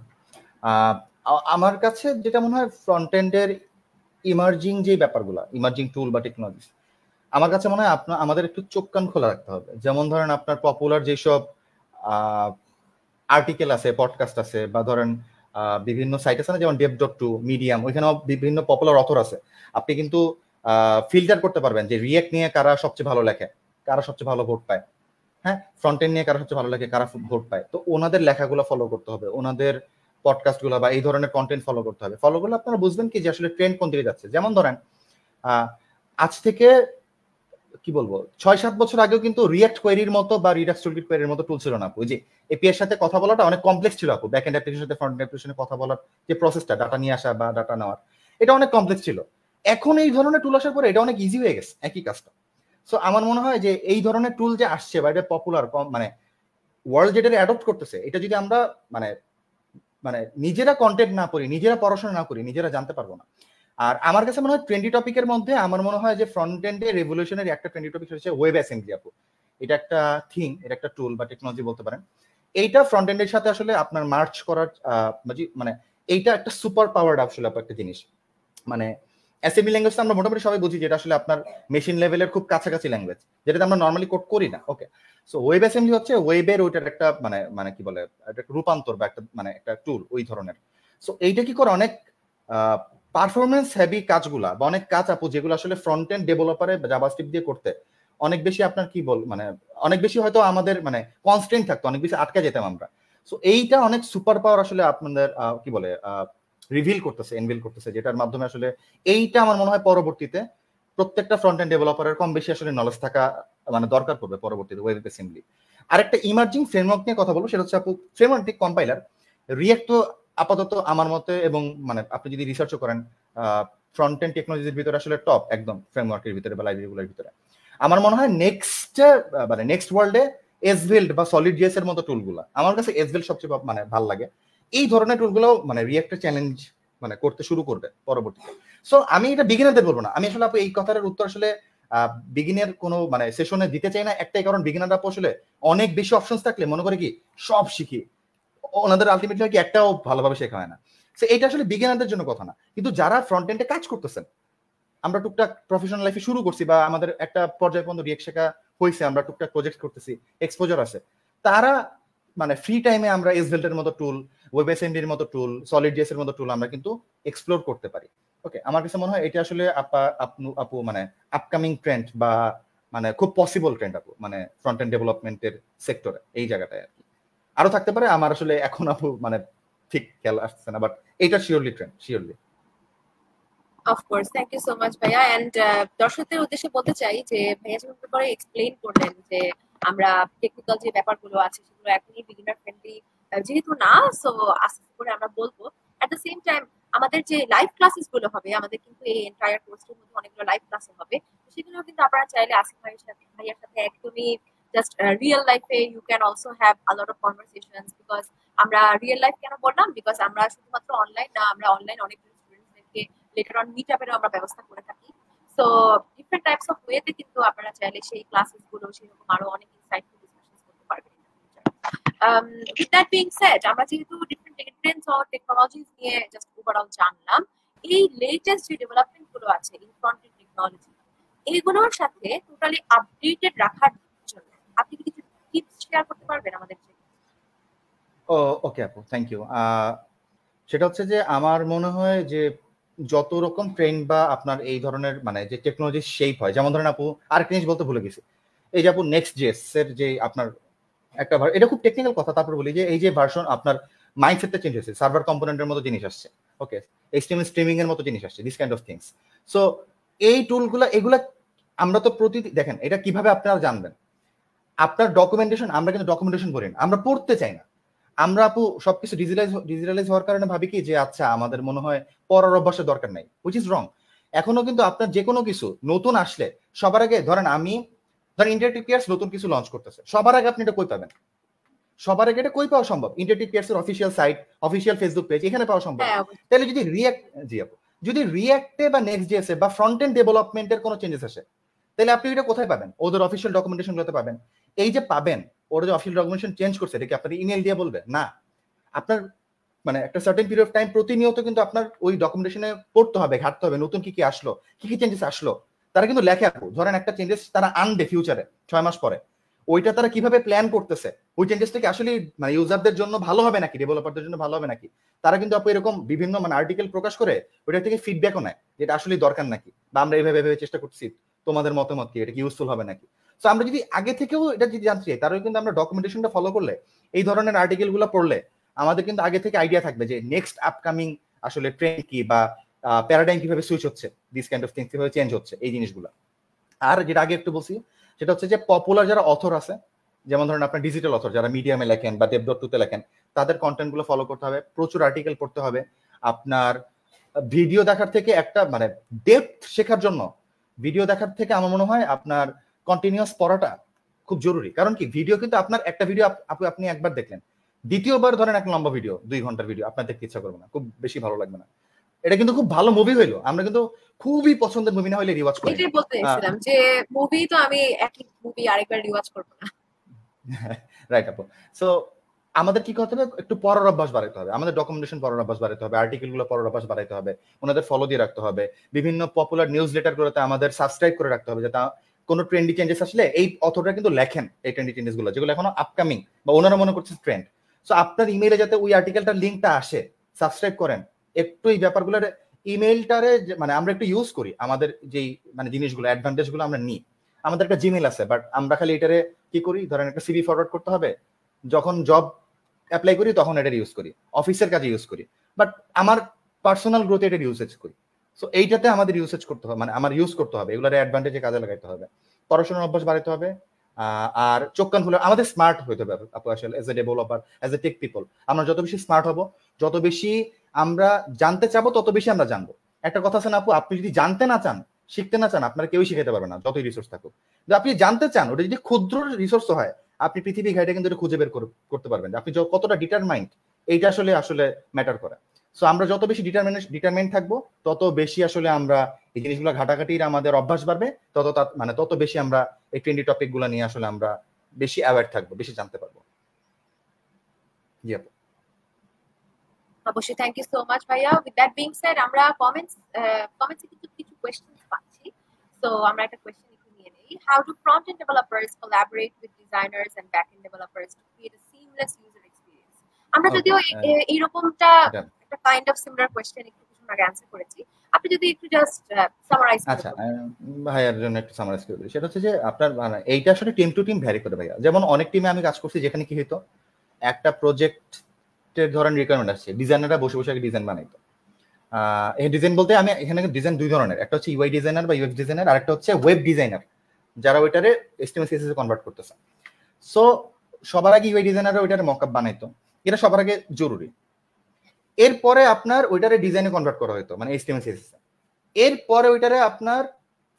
[SPEAKER 2] আমার কাছে যেটা মনে হয় ফ্রন্ট এন্ডের ইমার্জিং যে ব্যাপারগুলো, ইমার্জিং টুল বা টেকনোলজি, আমার কাছে মনে হয় আমাদের একটু চোখ কান খোলা রাখতে হবে। যেমন ধরেন আপনার পপুলার যেসব আর্টিকেল আছে, পডকাস্ট আছে, বা ধরেন বিভিন্ন সাইট আছে না, যেমন dev.to, মিডিয়াম, ওইখানেও বিভিন্ন পপুলার অথর আছে। আপনি কিন্তু ফিল্টার করতে পারবেন যে রিয়েক্ট নিয়ে কারা সবচেয়ে ভালো লেখে, কারা সবচেয়ে ভালো ভোট পায়, হ্যাঁ, ফ্রন্ট এন্ড নিয়ে কারা সবচেয়ে ভালো লেখে, কারা ভোট পায়। তো ওনাদের লেখাগুলো ফলো করতে হবে, ওনাদের পডকাস্টগুলো বা এই ধরনের কন্টেন্ট ফলো করতে হবে। ফলো করলে আপনারা বুঝবেন কি যে আসলে ট্রেন্ড কোন দিকে যাচ্ছে। যেমন ধরেন আজ থেকে কি বলবো 6-7 বছর আগেও কিন্তু রিঅ্যাক্ট কোয়েরির মতো বা রিডাক্স টুলকিট কোয়েরির মতো টুল ছিল না আপু। যে এপিআই এর সাথে কথা বলাটা অনেক কমপ্লেক্স ছিল আপু। ব্যাক এন্ড অ্যাপ্লিকেশনের সাথে ফ্রন্ট এন্ড অ্যাপ্লিকেশনে কথা বলার যে প্রসেসটা, ডাটা নিয়ে আসা বা ডাটা নেওয়ার, এটা অনেক কমপ্লেক্স ছিল। এখন এই ধরনের টুল আসার পরে এটা অনেক ইজি হয়ে গেছে একই কাজটা। সো আমার মনে হয় যে এই ধরনের টুল যে আসছে বা এটা পপুলার, মানে ওয়ার্ল্ড যেটা অ্যাডপ্ট করতেছে, এটা যদি আমরা মানে নিজেরা কন্টেন্ট না করি, নিজেরা পড়াশোনা না করি, নিজেরা জানতে পারবো না। আর আমার কাছে মনে হয় ট্রেন্ডি টপিকের মধ্যে আমার মনে হয় যে ফ্রন্ট এন্ডে রেভলিউশনারি একটা ট্রেন্ডি টপিক হচ্ছে ওয়েব অ্যাসেম্বলি আপু। এটা একটা থিং, এটা একটা টুল বা টেকনোলজি বলতে পারেন। এইটা ফ্রন্ট এন্ডের সাথে আসলে আপনার মার্চ করার মানে এইটা একটা সুপার পাওয়ার্ড আসলে একটা জিনিস। মানে অ্যাসেম্বলি ল্যাঙ্গুয়েজ আমরা মোটামুটি সবাই বুঝি, যেটা আসলে আপনার মেশিন লেভেলের খুব কাছাকাছি ল্যাঙ্গুয়েজ, যেটাতে আমরা নর্মালি কোড করি না। ওকে, সো ওয়েব অ্যাসেম্বলি হচ্ছে ওয়েবের ওইটার একটা মানে মানে কি বলে একটা রূপান্তর বা একটা মানে একটা টুল ওই ধরনের। সো এইটা কি করে অনেক পারফরমেন্স হেভি কাজগুলা বা অনেক কাজ আপু যেগুলো আসলে ফ্রন্ট এন্ড ডেভেলপারে জাভাস্ক্রিপ্ট দিয়ে করতে অনেক বেশি আপনার কি বল মানে অনেক বেশি হয়তো আমাদের মানে কনস্ট্রেন্ট থাকতো, অনেক বেশি আটকা যেতাম আমরা। সো এইটা অনেক সুপার পাওয়ার আসলে আপনাদের কি বলে রিভিল করতেছে, এনভিল করতেছে, যেটার মাধ্যমে আসলে এইটা আমার মনে হয় পরবর্তীতে প্রত্যেকটা ফ্রন্ট এন্ড ডেভেলপারের কম বেশি আসলে নলেজ থাকা মানে দরকার পড়বে পরবর্তীতে ওয়েব অ্যাসেম্বলি। আরেকটা ইমার্জিং ফ্রেমওয়ার্ক নিয়ে কথা বলবো, সেটা হচ্ছে আপু ফ্রেমওয়ার্ক ঠিক কম্পাইলার। রিয়েক্ট তো আপাতত আমার মতে, এবং মানে আপনি যদি রিসার্চও করেন ফ্রন্ট এন্ড টেকনোলজির ভিতরে আসলে টপ একদম ফ্রেমওয়ার্কের ভিতরে বা লাইব্রেরিগুলোর ভিতরে। আমার মনে হয় নেক্সট ওয়ার্ল্ডে এসভিল্ড বা সলিড জিএস এর মতো টুলগুলো, আমার কাছে এসভিল্ড সবচেয়ে মানে ভালো লাগে। এই ধরনের টুলগুলো মানে রিয়েক্টের চ্যালেঞ্জ মানে করতে শুরু করবে পরবর্তীতে। সো আমি এটা বিগিনারদের বলবো না, আমি আসলে আপু এই কথাটার উত্তর আসলে বিগিনার কোনো মানে সেশনে দিতে চাই না, একটাই কারণ বিগিনাররা আসলে অনেক বেশি অপশনস থাকলে মনে করে কি সব শিখি, ওনাদের আলটিমেটলি কি একটাও ভালোভাবে শেখা হয় না। সো এটা আসলে বিগিনারদের জন্য কথা না, কিন্তু যারা ফ্রন্ট এন্ডে কাজ করতেছেন, আমরা টুকটাক প্রফেশনাল লাইফে শুরু করছি বা আমাদের একটা পর্যায়ে পর্যন্ত রিয়েক্ট শেখা হয়েছে, আমরা টুকটাক প্রজেক্ট করতেছি, এক্সপোজার আছে, তারা মানে ফ্রি টাইমে আমরা এসভেল্টের মতো টুল, ওয়েব অ্যাসেম্বলির মতো টুল, সলিড জিএস এর মতো টুল আমরা কিন্তু এক্সপ্লোর করতে পারি। ওকে, আমার কাছে মনে হয় এটা আসলে আপু মানে আপকামিং ট্রেন্ড বা মানে খুব পসিবল ট্রেন্ড আপু মানে ফ্রন্ট এন্ড ডেভেলপমেন্টের সেক্টরে এই জায়গাটায় আর কি। আরো থাকতে পারে, আমার আসলে এখন আপু মানে ঠিক খেয়াল আসছে না, বাট এটা surely trend, surely.
[SPEAKER 1] Of course, thank you so much ভাইয়া। এন্ড দর্শকদের উদ্দেশ্যে বলতে চাই যে ভাইয়া যেভাবে করে এক্সপ্লেইন করলেন যে আমরা টেকনিক্যাল যে ব্যাপারগুলো আছে সেগুলো এখনই বিগিনার ফ্রেন্ডলি যেহেতু না, সো আস্তে আস্তে করে আমরা বলবো। এট দ্য সেম টাইম আমাদের যে লাইভ ক্লাসেস গুলো হবে, আমাদের কিন্তু এই এন্টায়ার কোর্সের মধ্যে অনেকগুলো লাইভ ক্লাস হবে, সেগুলো কিন্তু আপনারা চাইলে আসিফ ভাইয়ের সাথে একদমই জাস্ট রিয়েল লাইফে you can also have a lot of conversations. Because আমরা রিয়েল লাইফ কেন বললাম, বিকজ আমরা শুধুমাত্র অনলাইন না, আমরা অনলাইন অনেক স্টুডেন্টদেরকে লেটার অন মিট আপেরও আমরা ব্যবস্থা করে থাকি। সো ডিফারেন্ট টাইপস অফ ওয়েতে কিন্তু আপনারা চাইলে সেই ক্লাসেস গুলো সেরকম আরো অনেক ইনসাইটফুল ডিসকাশনস করতে পারবেন। উইথ দ্যাট বিং সেড, আমরা যেহেতু ডিফারেন্ট ট্রেন্ডস অর টেকনোলজিস নিয়ে জাস্ট ওভারঅল জানলাম, এই লেটেস্ট যে ডেভেলপমেন্ট গুলো আছে ইন ফ্রন্ট এন্ড টেকনোলজি, এইগুলোর সাথে টোটালি আপডেটেড রাখার জন্য আপনি কি কিছু টিপস শেয়ার করতে পারবেন আমাদের?
[SPEAKER 2] ওকে আপু, থ্যাংক ইউ। সেটা হচ্ছে যে আমার মনে হয় যে যত রকম ট্রেন্ড বা আপনার এই ধরনের মানে যে টেকনোলজি শেপ হয়, যেমন ধরেন আপু আরেকটা জিনিস বলতে ভুলে গেছি, এই যে আপু নেক্সট জেএস এর যে আপনার একটা এটা খুব টেকনিক্যাল কথা, তারপর বলি যে এই যে ভার্সন আপনার মাইন্ডসেটটা চেঞ্জ হয়েছে, সার্ভার কম্পোনেন্টের মতো জিনিস আসছে, ওকে, এইচটিএমএল স্ট্রিমিং এর মতো জিনিস আসছে, this kind of things. So এই টুলগুলো এগুলা আমরা তো প্রতিদিন দেখেন, এটা কিভাবে আপনারা জানবেন, আপনার ডকুমেন্টেশন, আমরা কিন্তু ডকুমেন্টেশন করি না, আমরা পড়তে চাই না, আমরা আপু সবকিছু ডিজিটালাইজ হওয়ার কারণে ভাবি কি যে আচ্ছা আমাদের মনে হয় পড়ার অভ্যাসের দরকার নাই, হুইচ ইজ রং। এখনো কিন্তু আপনার যে কোনো কিছু নতুন আসলে সবার আগে ধরেন ইন্টারেক্টিভ কেয়ার্স নতুন কিছু লঞ্চ করতেছে, সবার আগে আপনি এটা কই পাবেন? সবার আগে এটা কই পাওয়া সম্ভব? ইন্টারেক্টিভ কেয়ার্স এর official site, official Facebook page, এখানে পাওয়া সম্ভব। তাহলে যদি রিয়াক্টে বা নেক্সট জিএসএ বা ফ্রন্ট এন্ড ডেভেলপমেন্টের কোনো চেঞ্জেস আসে, তাহলে আপনি এটা কোথায় পাবেন? ওদের অফিসিয়াল ডকুমেন্টেশন গুলোতে পাবেন। এই যে পাবেন, ওরা যে অফিসিয়াল ডকুমেন্টেশন চেঞ্জ করছে, এটা কি আপনার ইমেল দিয়ে বলবে? না, আপনার মানে একটা সার্টেন পিরিয়ড অফ টাইম প্রতিনিয়ত কিন্তু আপনার ওই ডকুমেন্টেশনে পড়তে হবে, ঘাটতে হবে, নতুন কি কি আসলো, কি কি চেঞ্জেস আসলো, তারা কিন্তু লেখে আপু। ধরেন একটা চেঞ্জেস তারা আনবে ফিউচারে 6 মাস পরে, ওইটা তারা কিভাবে প্ল্যান করতেছে, ওই চেঞ্জেসটা কি আসলে মানে ইউজারদের জন্য ভালো হবে নাকি, ডেভেলপারদের জন্য ভালো হবে নাকি, তারা কিন্তু আপু এরকম বিভিন্ন মানে আর্টিকেল প্রকাশ করে ওইটা থেকে ফিডব্যাকও নেয়, যেটা আসলে দরকার নাকি, বা আমরা এইভাবে চেষ্টা করছি, তোমাদের মতামত কি, এটা কি ইউজফুল হবে নাকি। তো আমরা যদি আগে থেকেও এটা যদি জানতে চাই, তাহলে কিন্তু আমরা ডকুমেন্টেশনটা ফলো করলে, এই ধরনের আর্টিকেলগুলো পড়লে আমাদের কিন্তু আগে থেকে আইডিয়া থাকবে যে নেক্সট আপকামিং আসলে ট্রেন্ড কি বা প্যারাডাইম কিভাবে সুইচ হচ্ছে, দিস কাইন্ড অফ থিংস কিভাবে চেঞ্জ হচ্ছে, এই জিনিসগুলো। আর যেটা আগে একটু বলছি, সেটা হচ্ছে যে পপুলার যারা অথর আছে, যেমন ধরেন আপনার ডিজিটাল অথর যারা মিডিয়ামে লেখেন বা দেবদত্তুতে লেখেন, তাদের কন্টেন্ট গুলো ফলো করতে হবে, প্রচুর আর্টিকেল পড়তে হবে। আপনার ভিডিও দেখার থেকে একটা মানে ডেপথ শেখার জন্য ভিডিও দেখার থেকে আমার মনে হয় আপনার কন্টিনিউয়াস পড়াটা খুব জরুরি। কারণ কি, ভিডিও কিন্তু আপনার একটা ভিডিও আপনি একবার দেখলেন, দ্বিতীয়বার ধরেন একটা লম্বা ভিডিও 2 ঘন্টার ভিডিও আপনার দেখতে ইচ্ছা করবে না, খুব বেশি ভালো লাগবে না। এটা কিন্তু খুব ভালো মুভি হইলো, আমরা কিন্তু খুবই পছন্দের মুভি না হইলে রিওয়াচ করি।
[SPEAKER 1] এটাই বলতে চাইছিলাম যে মুভি তো আমি একই মুভি আরেকবার রিওয়াচ করব না।
[SPEAKER 2] রাইট আপু। সো আমাদের কি করতে হবে, একটু পড়ার অভ্যাস বাড়াতে হবে, আমাদের ডকুমেন্টেশন পড়ার অভ্যাস বাড়াতে হবে, আর্টিকেল গুলো পড়ার অভ্যাস বাড়াতে হবে, ওনাদের ফলো দিয়ে রাখতে হবে, বিভিন্ন পপুলার নিউজ লেটার গুলোতে আমাদের সাবস্ক্রাইব করে রাখতে হবে, যাতে কোনো ট্রেন্ডি চেঞ্জেস আসলে এই অথরটা কিন্তু লেখেন এই ট্রেন্ডি চেঞ্জেস গুলো যেগুলো এখনো আপকামিং বা ওনারা মনে করছে ট্রেন্ড। সো আপনার ইমেইলে যাতে ওই আর্টিকেলটার লিঙ্কটা আসে, সাবস্ক্রাইব করেন একটু এই ব্যাপারগুলোর। ইমেইলটারে মানে আমরা একটু ইউজ করি, আমাদের যেই মানে জিনিসগুলো অ্যাডভান্টেজ গুলো আমরা নিই। আমাদের একটা জিমেইল আছে, বাট আমরা খালি এটারে কি করি, ধরেন একটা সিভি ফরওয়ার্ড করতে হবে, যখন জব অ্যাপ্লাই করি তখন এটার ইউজ করি, অফিসের কাজে ইউজ করি, বাট আমার পার্সোনাল গ্রোথে এটার ইউজেজ করি। সো এইটাতে আমাদের ইউজেজ করতে হবে, মানে আমার ইউজ করতে হবে, এগুলোর অ্যাডভান্টেজে কাজে লাগাইতে হবে, পড়াশোনার অভ্যাস বাড়াতে হবে, আর চোখ কান খুলে আমাদের স্মার্ট হইতে হবে আপু। আসলে as a developer, as a tech people, আমরা যত বেশি স্মার্ট হব, যত বেশি আমরা জানতে চাবো, তত বেশি আমরা জানবো। একটা কথা আছে না আপু, আপনি যদি জানতে না চান, শিখতে না চান, আপনারা কেউই শিখাতে পারবে না যতই রিসোর্স থাকুক। যদি আপনি জানতে চান, ওটা যদি ক্ষুদ্র রিসোর্স হয়, আপনি পৃথিবী ঘাটে কিন্তু খুঁজে বের করতে পারবেন আপনি কতটা ডিটারমাইন্ড, এইটা আসলে আসলে ম্যাটার করে। সো আমরা যত বেশি ডিটারমাইন্ড থাকবো, তত বেশি আসলে আমরা এই জিনিসগুলো ঘাটাঘাটির আমাদের অভ্যাস বাড়বে, তত বেশি আমরা এই ট্রেন্ডি টপিক গুলো নিয়ে আসলে আমরা বেশি অ্যাওয়্যার থাকবো, বেশি জানতে পারবো। জি আপু,
[SPEAKER 1] অবশ্যই, থ্যাংক ইউ সো মাচ ভাইয়া। উইথ দ্যাট বিং সেড, আমরা কমেন্টস কিছু কিছু কোয়েশ্চেন্স পাচ্ছি। সো আমরা একটা কোয়েশ্চেন একটু নিয়ে নেই। How do front end developers collaborate with designers and back end developers to create a seamless user experience? আমরা যদিও এইরকমটা একটা কাইন্ড অফ সিমিলার কোয়েশ্চেন একটু কিছু আগে অ্যানসার করেছি, আপনি যদি একটু জাস্ট সামারাইজ করেন।
[SPEAKER 2] আচ্ছা ভাইয়ার জন্য একটু সামারাইজ করে দিই। সেটা হচ্ছে যে আপনার মানে এইটা আসলে টিম টু টিম ভ্যারি করে ভাইয়া। যেমন অনেক টিমে আমি কাজ করছি যেখানে কি হতো, একটা প্রজেক্টের ধরেন রিকোয়ারমেন্ট আসছে, ডিজাইনাররা বসে বসে আগে ডিজাইন বানাইতো। এই ডিজাইন বলতে আমি এখানে ডিজাইন দুই ধরনের, একটা হচ্ছে ইউআই ডিজাইনার বা ইউএক্স ডিজাইনার, আর একটা হচ্ছে ওয়েব ডিজাইনার, যারা ওইটারে এইচটিএমএল সিএসএস এ কনভার্ট করতেছে। সো সবার আগে ইউআই ডিজাইনাররা ওইটারে মকআপ বানাইতো, এটা সবার আগে জরুরি। এরপরে আপনার ওইটারে ডিজাইনে কনভার্ট করা হতো, মানে এইচটিএমএল সিএসএস। এরপরে ওইটারে আপনার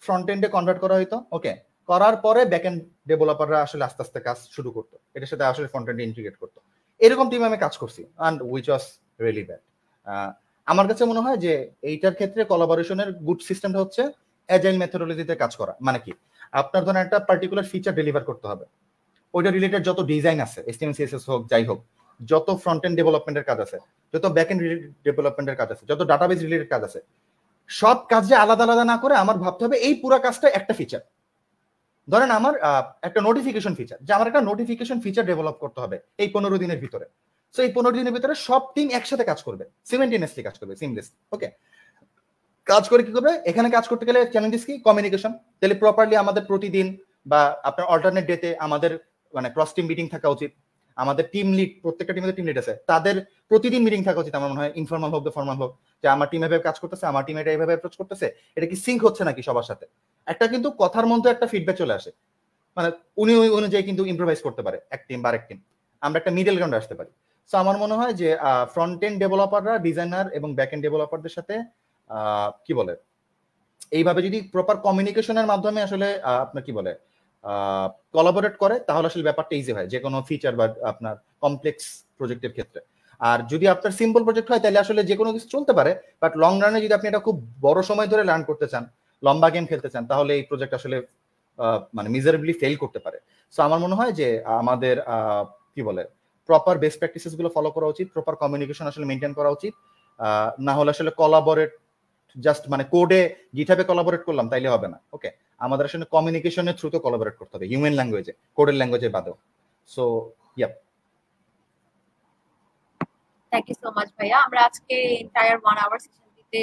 [SPEAKER 2] ফ্রন্ট এন্ডে কনভার্ট করা হতো। ওকে, করার পরে ব্যাক এন্ড ডেভেলপাররা আসলে আস্তে আস্তে কাজ শুরু করতো, এটার সাথে আসলে ফ্রন্ট এন্ডে ইন্টিগ্রেট করতো। এরকম টিমে আমি কাজ করছি, and which was really bad. আমার কাছে মনে হয় যে এইটার ক্ষেত্রে কোলাবোরেশনের গুড সিস্টেমটা হচ্ছে অ্যাজাইল মেথোডোলজিতে কাজ করা। মানে কি, আপনার ধরেন একটা পার্টিকুলার ফিচার ডেলিভার করতে হবে, ওইটা রিলেটেড যত ডিজাইন আছে, এইচটিএমএল সিএসএস হোক যাই হোক, যত ফ্রন্ট এন্ড ডেভেলপমেন্টের কাজ আছে, যত ব্যাক এন্ড রিলেটেড ডেভেলপমেন্টের কাজ আছে, যত ডাটাবেস রিলেটেড কাজ আছে, সব কাজে আলাদা আলাদা না করে আমার ভাবতে হবে এই পুরো কাজটা একটা ফিচার। ধরেন আমার একটা নোটিফিকেশন ফিচার, যে আমার একটা নোটিফিকেশন ফিচার ডেভেলপ করতে হবে এই 15 দিনের ভিতরে। সো এই 15 দিনের ভিতরে সব টিম একসাথে কাজ করবে, সিমেন্টেনিয়াসলি কাজ করবে, সিমলেসলি। ওকে, কাজ করে কি করবে, এখানে কাজ করতে গেলে চ্যালেঞ্জেস কি, কমিউনিকেশন। তাহলে প্রপারলি আমাদের প্রতিদিন বা আপনার অল্টারনেট ডেতে আমাদের মানে ক্রস টিম মিটিং থাকা উচিত। আমাদের টিম লিড, প্রত্যেকটা টিমের টিম লিড আছে, তাদের প্রতিদিন মিটিং থাকা উচিত। আমার মনে হয় ইনফর্মাল হোক বা ফর্মাল হোক, যে আমার টিম এভাবে কাজ করতেছে, আমার টিম এটা এইভাবে অ্যাপ্রোচ করতেছে, এটা কি সিঙ্ক হচ্ছে নাকি সবার সাথে। একটা কিন্তু কথার মধ্যে একটা ফিডব্যাক চলে আসে, মানে উনি ওই অনুযায়ী কিন্তু ইম্প্রোভাইজ করতে পারে এক টিম বা আরেক টিম, আমরা একটা মিডল গ্রাউন্ডে আসতে পারি। সো আমার মনে হয় যে ফ্রন্ট এন্ড ডেভেলপাররা ডিজাইনার এবং ব্যাক এন্ড ডেভেলপারদের সাথে কি বলে এইভাবে যদি প্রপার কমিউনিকেশনের মাধ্যমে আসলে আপনার কি বলে কোলাবোরেট করে, তাহলে আসলে ব্যাপারটা ইজি হয় যে কোনো ফিচার বা আপনার কমপ্লেক্স প্রজেক্টের ক্ষেত্রে। আর যদি আপনার সিম্পল প্রজেক্ট হয় তাহলে আসলে যে কোনো কিছু চলতে পারে, বাট লং রানে যদি আপনি এটা খুব বড় সময় ধরে লার্ন করতে চান, লম্বা গেম খেলতে চান, তাহলে এই প্রজেক্ট আসলে মানে মিজারেবলি ফেল করতে পারে। সো আমার মনে হয় যে আমাদের কি বলে প্রপার বেস্ট প্র্যাকটিসেস গুলো ফলো করা উচিত, প্রপার কমিউনিকেশন আসলে মেনটেন করা উচিত। না হলে আসলে কোলাবোরেট জাস্ট মানে কোডে গিটহাবে কোলাবোরেট করলাম তাইলে হবে না। ওকে, আমাদের আসলে কমিউনিকেশনের থ্রুতে কোলাবোরেট করতে হবে, হিউম্যান ল্যাঙ্গুয়েজে, কোডের ল্যাঙ্গুয়েজে বাদেও। So yup,
[SPEAKER 1] thank you so much ভাইয়া। আমরা আজকে এন্টায়ার 1 আওয়ার সেশনটিতে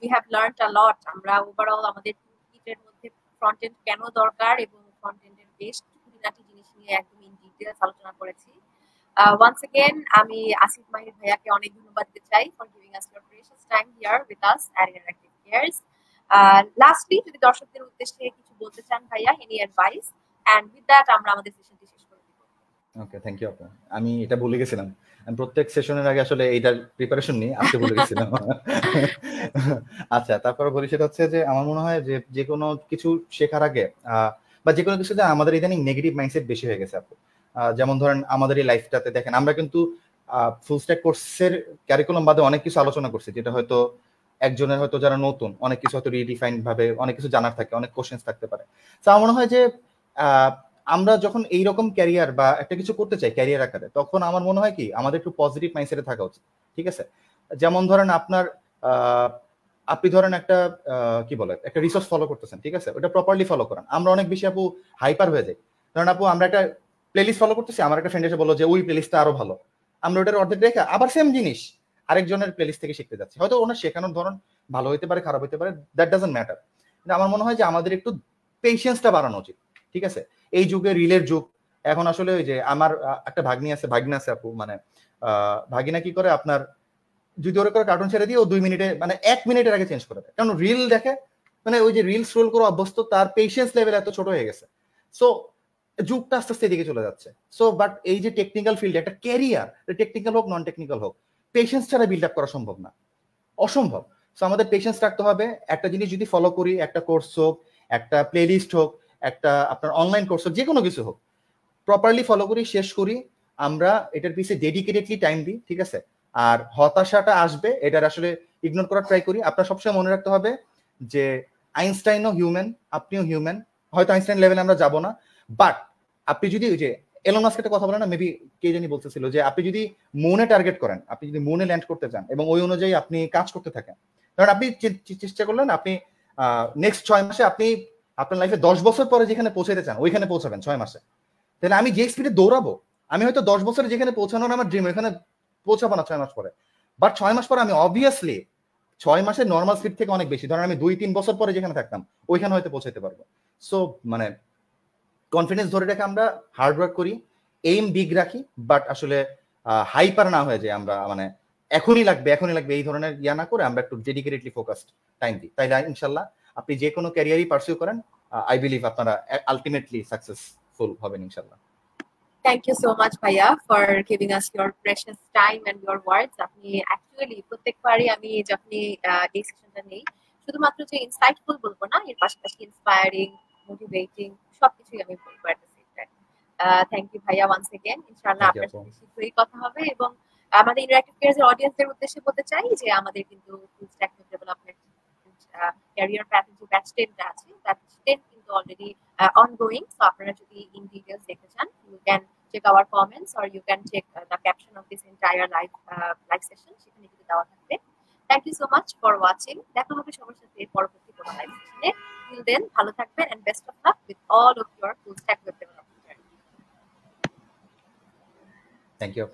[SPEAKER 1] we have learned a lot. আমরা ওভারঅল আমাদের টুলকিটের মধ্যে ফ্রন্ট এন্ড কেন দরকার এবং ফ্রন্ট এন্ডের বেস্ট খুঁটিনাটি জিনিস নিয়ে একদম ইন ডিটেইলস আলোচনা করেছি। ওয়ান্স अगेन আমি আসিফ মাহির ভাইয়াকে অনেক ধন্যবাদ দিতে চাই for giving us your precious time here with us at Interactive Cares. Lastly যদি দর্শকদের উদ্দেশ্যে কিছু বলতে চান ভাইয়া, any advice, and with that আমরা আমাদের সেশনটি শেষ করে দিব।
[SPEAKER 2] ওকে, থ্যাংক ইউ আপু। আমি এটা ভুলে গেছিলাম, আমি প্রত্যেক সেশনের আগে আসলে এইটার প্রিপারেশন নিই, আজকে ভুলে গেছিলাম। আচ্ছা, তারপরে বলি সেটা হচ্ছে যে আমার মনে হয় যে যে কোনো কিছু শেখার আগে বা যে কোনো কিছুতে আমাদের ইদানিং নেগেটিভ মাইন্ডসেট বেশি হয়ে গেছে আপু। যেমন ধরেন আমাদের এই লাইফটাতে দেখেন, আমরা কিন্তু ফুল স্ট্যাক কোর্সের ক্যারিকুলাম বাদে অনেক কিছু আলোচনা করছি, যেটা হয়তো একজনের হয়তো যারা নতুন অনেক কিছু হয়তো রিডিফাইন্ড ভাবে অনেক কিছু জানার থাকে, অনেক কোশ্চেন্স থাকতে পারে। তো আমার মনে হয় যে আমরা যখন এইরকম ক্যারিয়ার বা একটা কিছু করতে চাই ক্যারিয়ার আকারে, তখন আমার মনে হয় কি আমাদের একটু পজিটিভ মাইন্ডসেটে থাকা উচিত। ঠিক আছে, যেমন ধরেন আপনার আপনি ধরেন একটা কি বলে একটা রিসোর্স ফলো করতেছেন, ঠিক আছে, ওটা প্রপারলি ফলো করেন। আমরা অনেক বেশি আপু হাইপার হয়ে যাই। ধরেন আপু আমরা একটা প্লেলিস্ট ফলো করতেছি, আমার একটা ফ্রেন্ড এসে বললো যে ওই প্লেলিস্টটা আরো ভালো, আমরা ওটার অর্ধেক রেখে আবার সেম জিনিস আরেকজনের প্লেলিস্ট থেকে শিখতে যাচ্ছি। হয়তো ওনার শেখানোর ধরন ভালো হতে পারে, খারাপ হতে পারে, দ্যাট ডাজন্ট ম্যাটার। কিন্তু আমার মনে হয় যে আমাদের একটু পেশেন্সটা বাড়ানো উচিত। ঠিক আছে, এই যুগে রিলের যুগ। এখন আসলে ওই যে আমার একটা ভাগ্নি আছে আপু, মানে ভাগিনা কি করে আপনার যদি ওরা করে কার্টুন ছেড়ে দিয়ে ও 2 মিনিটে মানে 1 মিনিটের আগে চেঞ্জ করে দেয়, কারণ রিল দেখে, মানে ওই যে রিল স্ক্রোল করে অভ্যস্ত, তার পেশেন্স লেভেল এত ছোট হয়ে গেছে। সো যুগটা আস্তে আস্তে এদিকে চলে যাচ্ছে। সো বাট এই যে টেকনিক্যাল ফিল্ডে একটা ক্যারিয়ার, টেকনিক্যাল হোক নন টেকনিক্যাল হোক, পেশেন্স ছাড়া বিল্ড আপ করা সম্ভব না, অসম্ভব। সো আমাদের পেশেন্স রাখতে হবে। একটা জিনিস যদি ফলো করি, একটা কোর্স হোক, একটা প্লেলিস্ট হোক, একটা আপনার অনলাইন কোর্স হোক, যে কোনো কিছু হোক, প্রপারলি ফলো করি, শেষ করি, আমরা এটার পিছে ডেডিকেটেডলি টাইম দিই। ঠিক আছে, আর হতাশাটা আসবে, এটার আসলে ইগনোর করার ট্রাই করি। আপনার সবসময় মনে রাখতে হবে যে আইনস্টাইনও হিউম্যান, আপনিও হিউম্যান। হয়তো আইনস্টাইন লেভেলে আমরা যাব না, বাট আপনি যদি ওই যে এলন মাস্ক একটা কথা বলে না, মেবি কে জানি বলতেছিল যে আপনি যদি মুনে টার্গেট করেন, আপনি যদি মুনে ল্যান্ড করতে চান এবং ওই অনুযায়ী আপনি কাজ করতে থাকেন, কারণ আপনি চেষ্টা করলেন, আপনি নেক্সট 6 মাসে আপনি আপনার লাইফে 10 বছর পরে যেখানে পৌঁছাতে চান ওইখানে পৌঁছাবেন 6 মাসে। তাহলে আমি যে স্পিডে দৌড়াবো, আমি হয়তো 10 বছরে যেখানে পৌঁছানোর আমার ড্রিম, ওইখানে পৌঁছাবো না 6 মাস পরে। বাট 6 মাস পরে আমি অবভিয়াসলি 6 মাসের নর্মাল স্পিড থেকে অনেক বেশি, ধরেন আমি 2-3 বছর পরে যেখানে থাকতাম ওইখানে হয়তো পৌঁছাতে পারবো। সো মানে কনফিডেন্স ধরে রেখে আমরা হার্ড ওয়ার্ক করি, এইম বিগ রাখি, বাট আসলে হাইপার না হয়ে যায় আমরা, মানে এখনই লাগবে এই ধরনের ইয়া না করে আমরা একটু ডেডিকেটেডলি ফোকাসড টাইম দিই। তাইলে ইনশাল্লাহ আপনি যে কোনো ক্যারিয়ারই পারসিউ করেন, আই বিলিভ আপনারা আলটিমেটলি সাকসেসফুল হবেন ইনশাল্লাহ।
[SPEAKER 1] Thank you so much, Bhaiya, for giving us your precious time and your words. আপনি অ্যাকচুয়ালি প্রত্যেকবারই আমি যখনই এই সেশনটা নেই, শুধুমাত্র যে ইনসাইটফুল বলবো না, এর পাশাপাশি ইন্সপায়ারিং, মোটিভেটিং সবকিছুই আমি বলবো at the same time. Thank you ভাইয়া ওয়ান্স এগেন। ইনশাআল্লাহ আপনার সাথে শীঘ্রই কথা হবে। এবং আমাদের ইন্টারঅ্যাক্টিভ কেয়ারের অডিয়েন্সদের উদ্দেশ্যে বলতে চাই যে আমাদের কিন্তু full stack development career path যে ব্যাচ 10টা আছে, ব্যাচ 10 কিন্তু অলরেডি ongoing. So আপনারা যদি in details দেখতে চান, you can check our comments or you can check the caption of this entire live session, সেখানে কিন্তু দেওয়া থাকবে। Thank you so much for watching. দেখা হবে সবার সাথে পরবর্তী কোনো লাইভ সেশনে। Till then ভালো থাকবেন and best of luck with all of your full stack web development journey.
[SPEAKER 2] Thank you.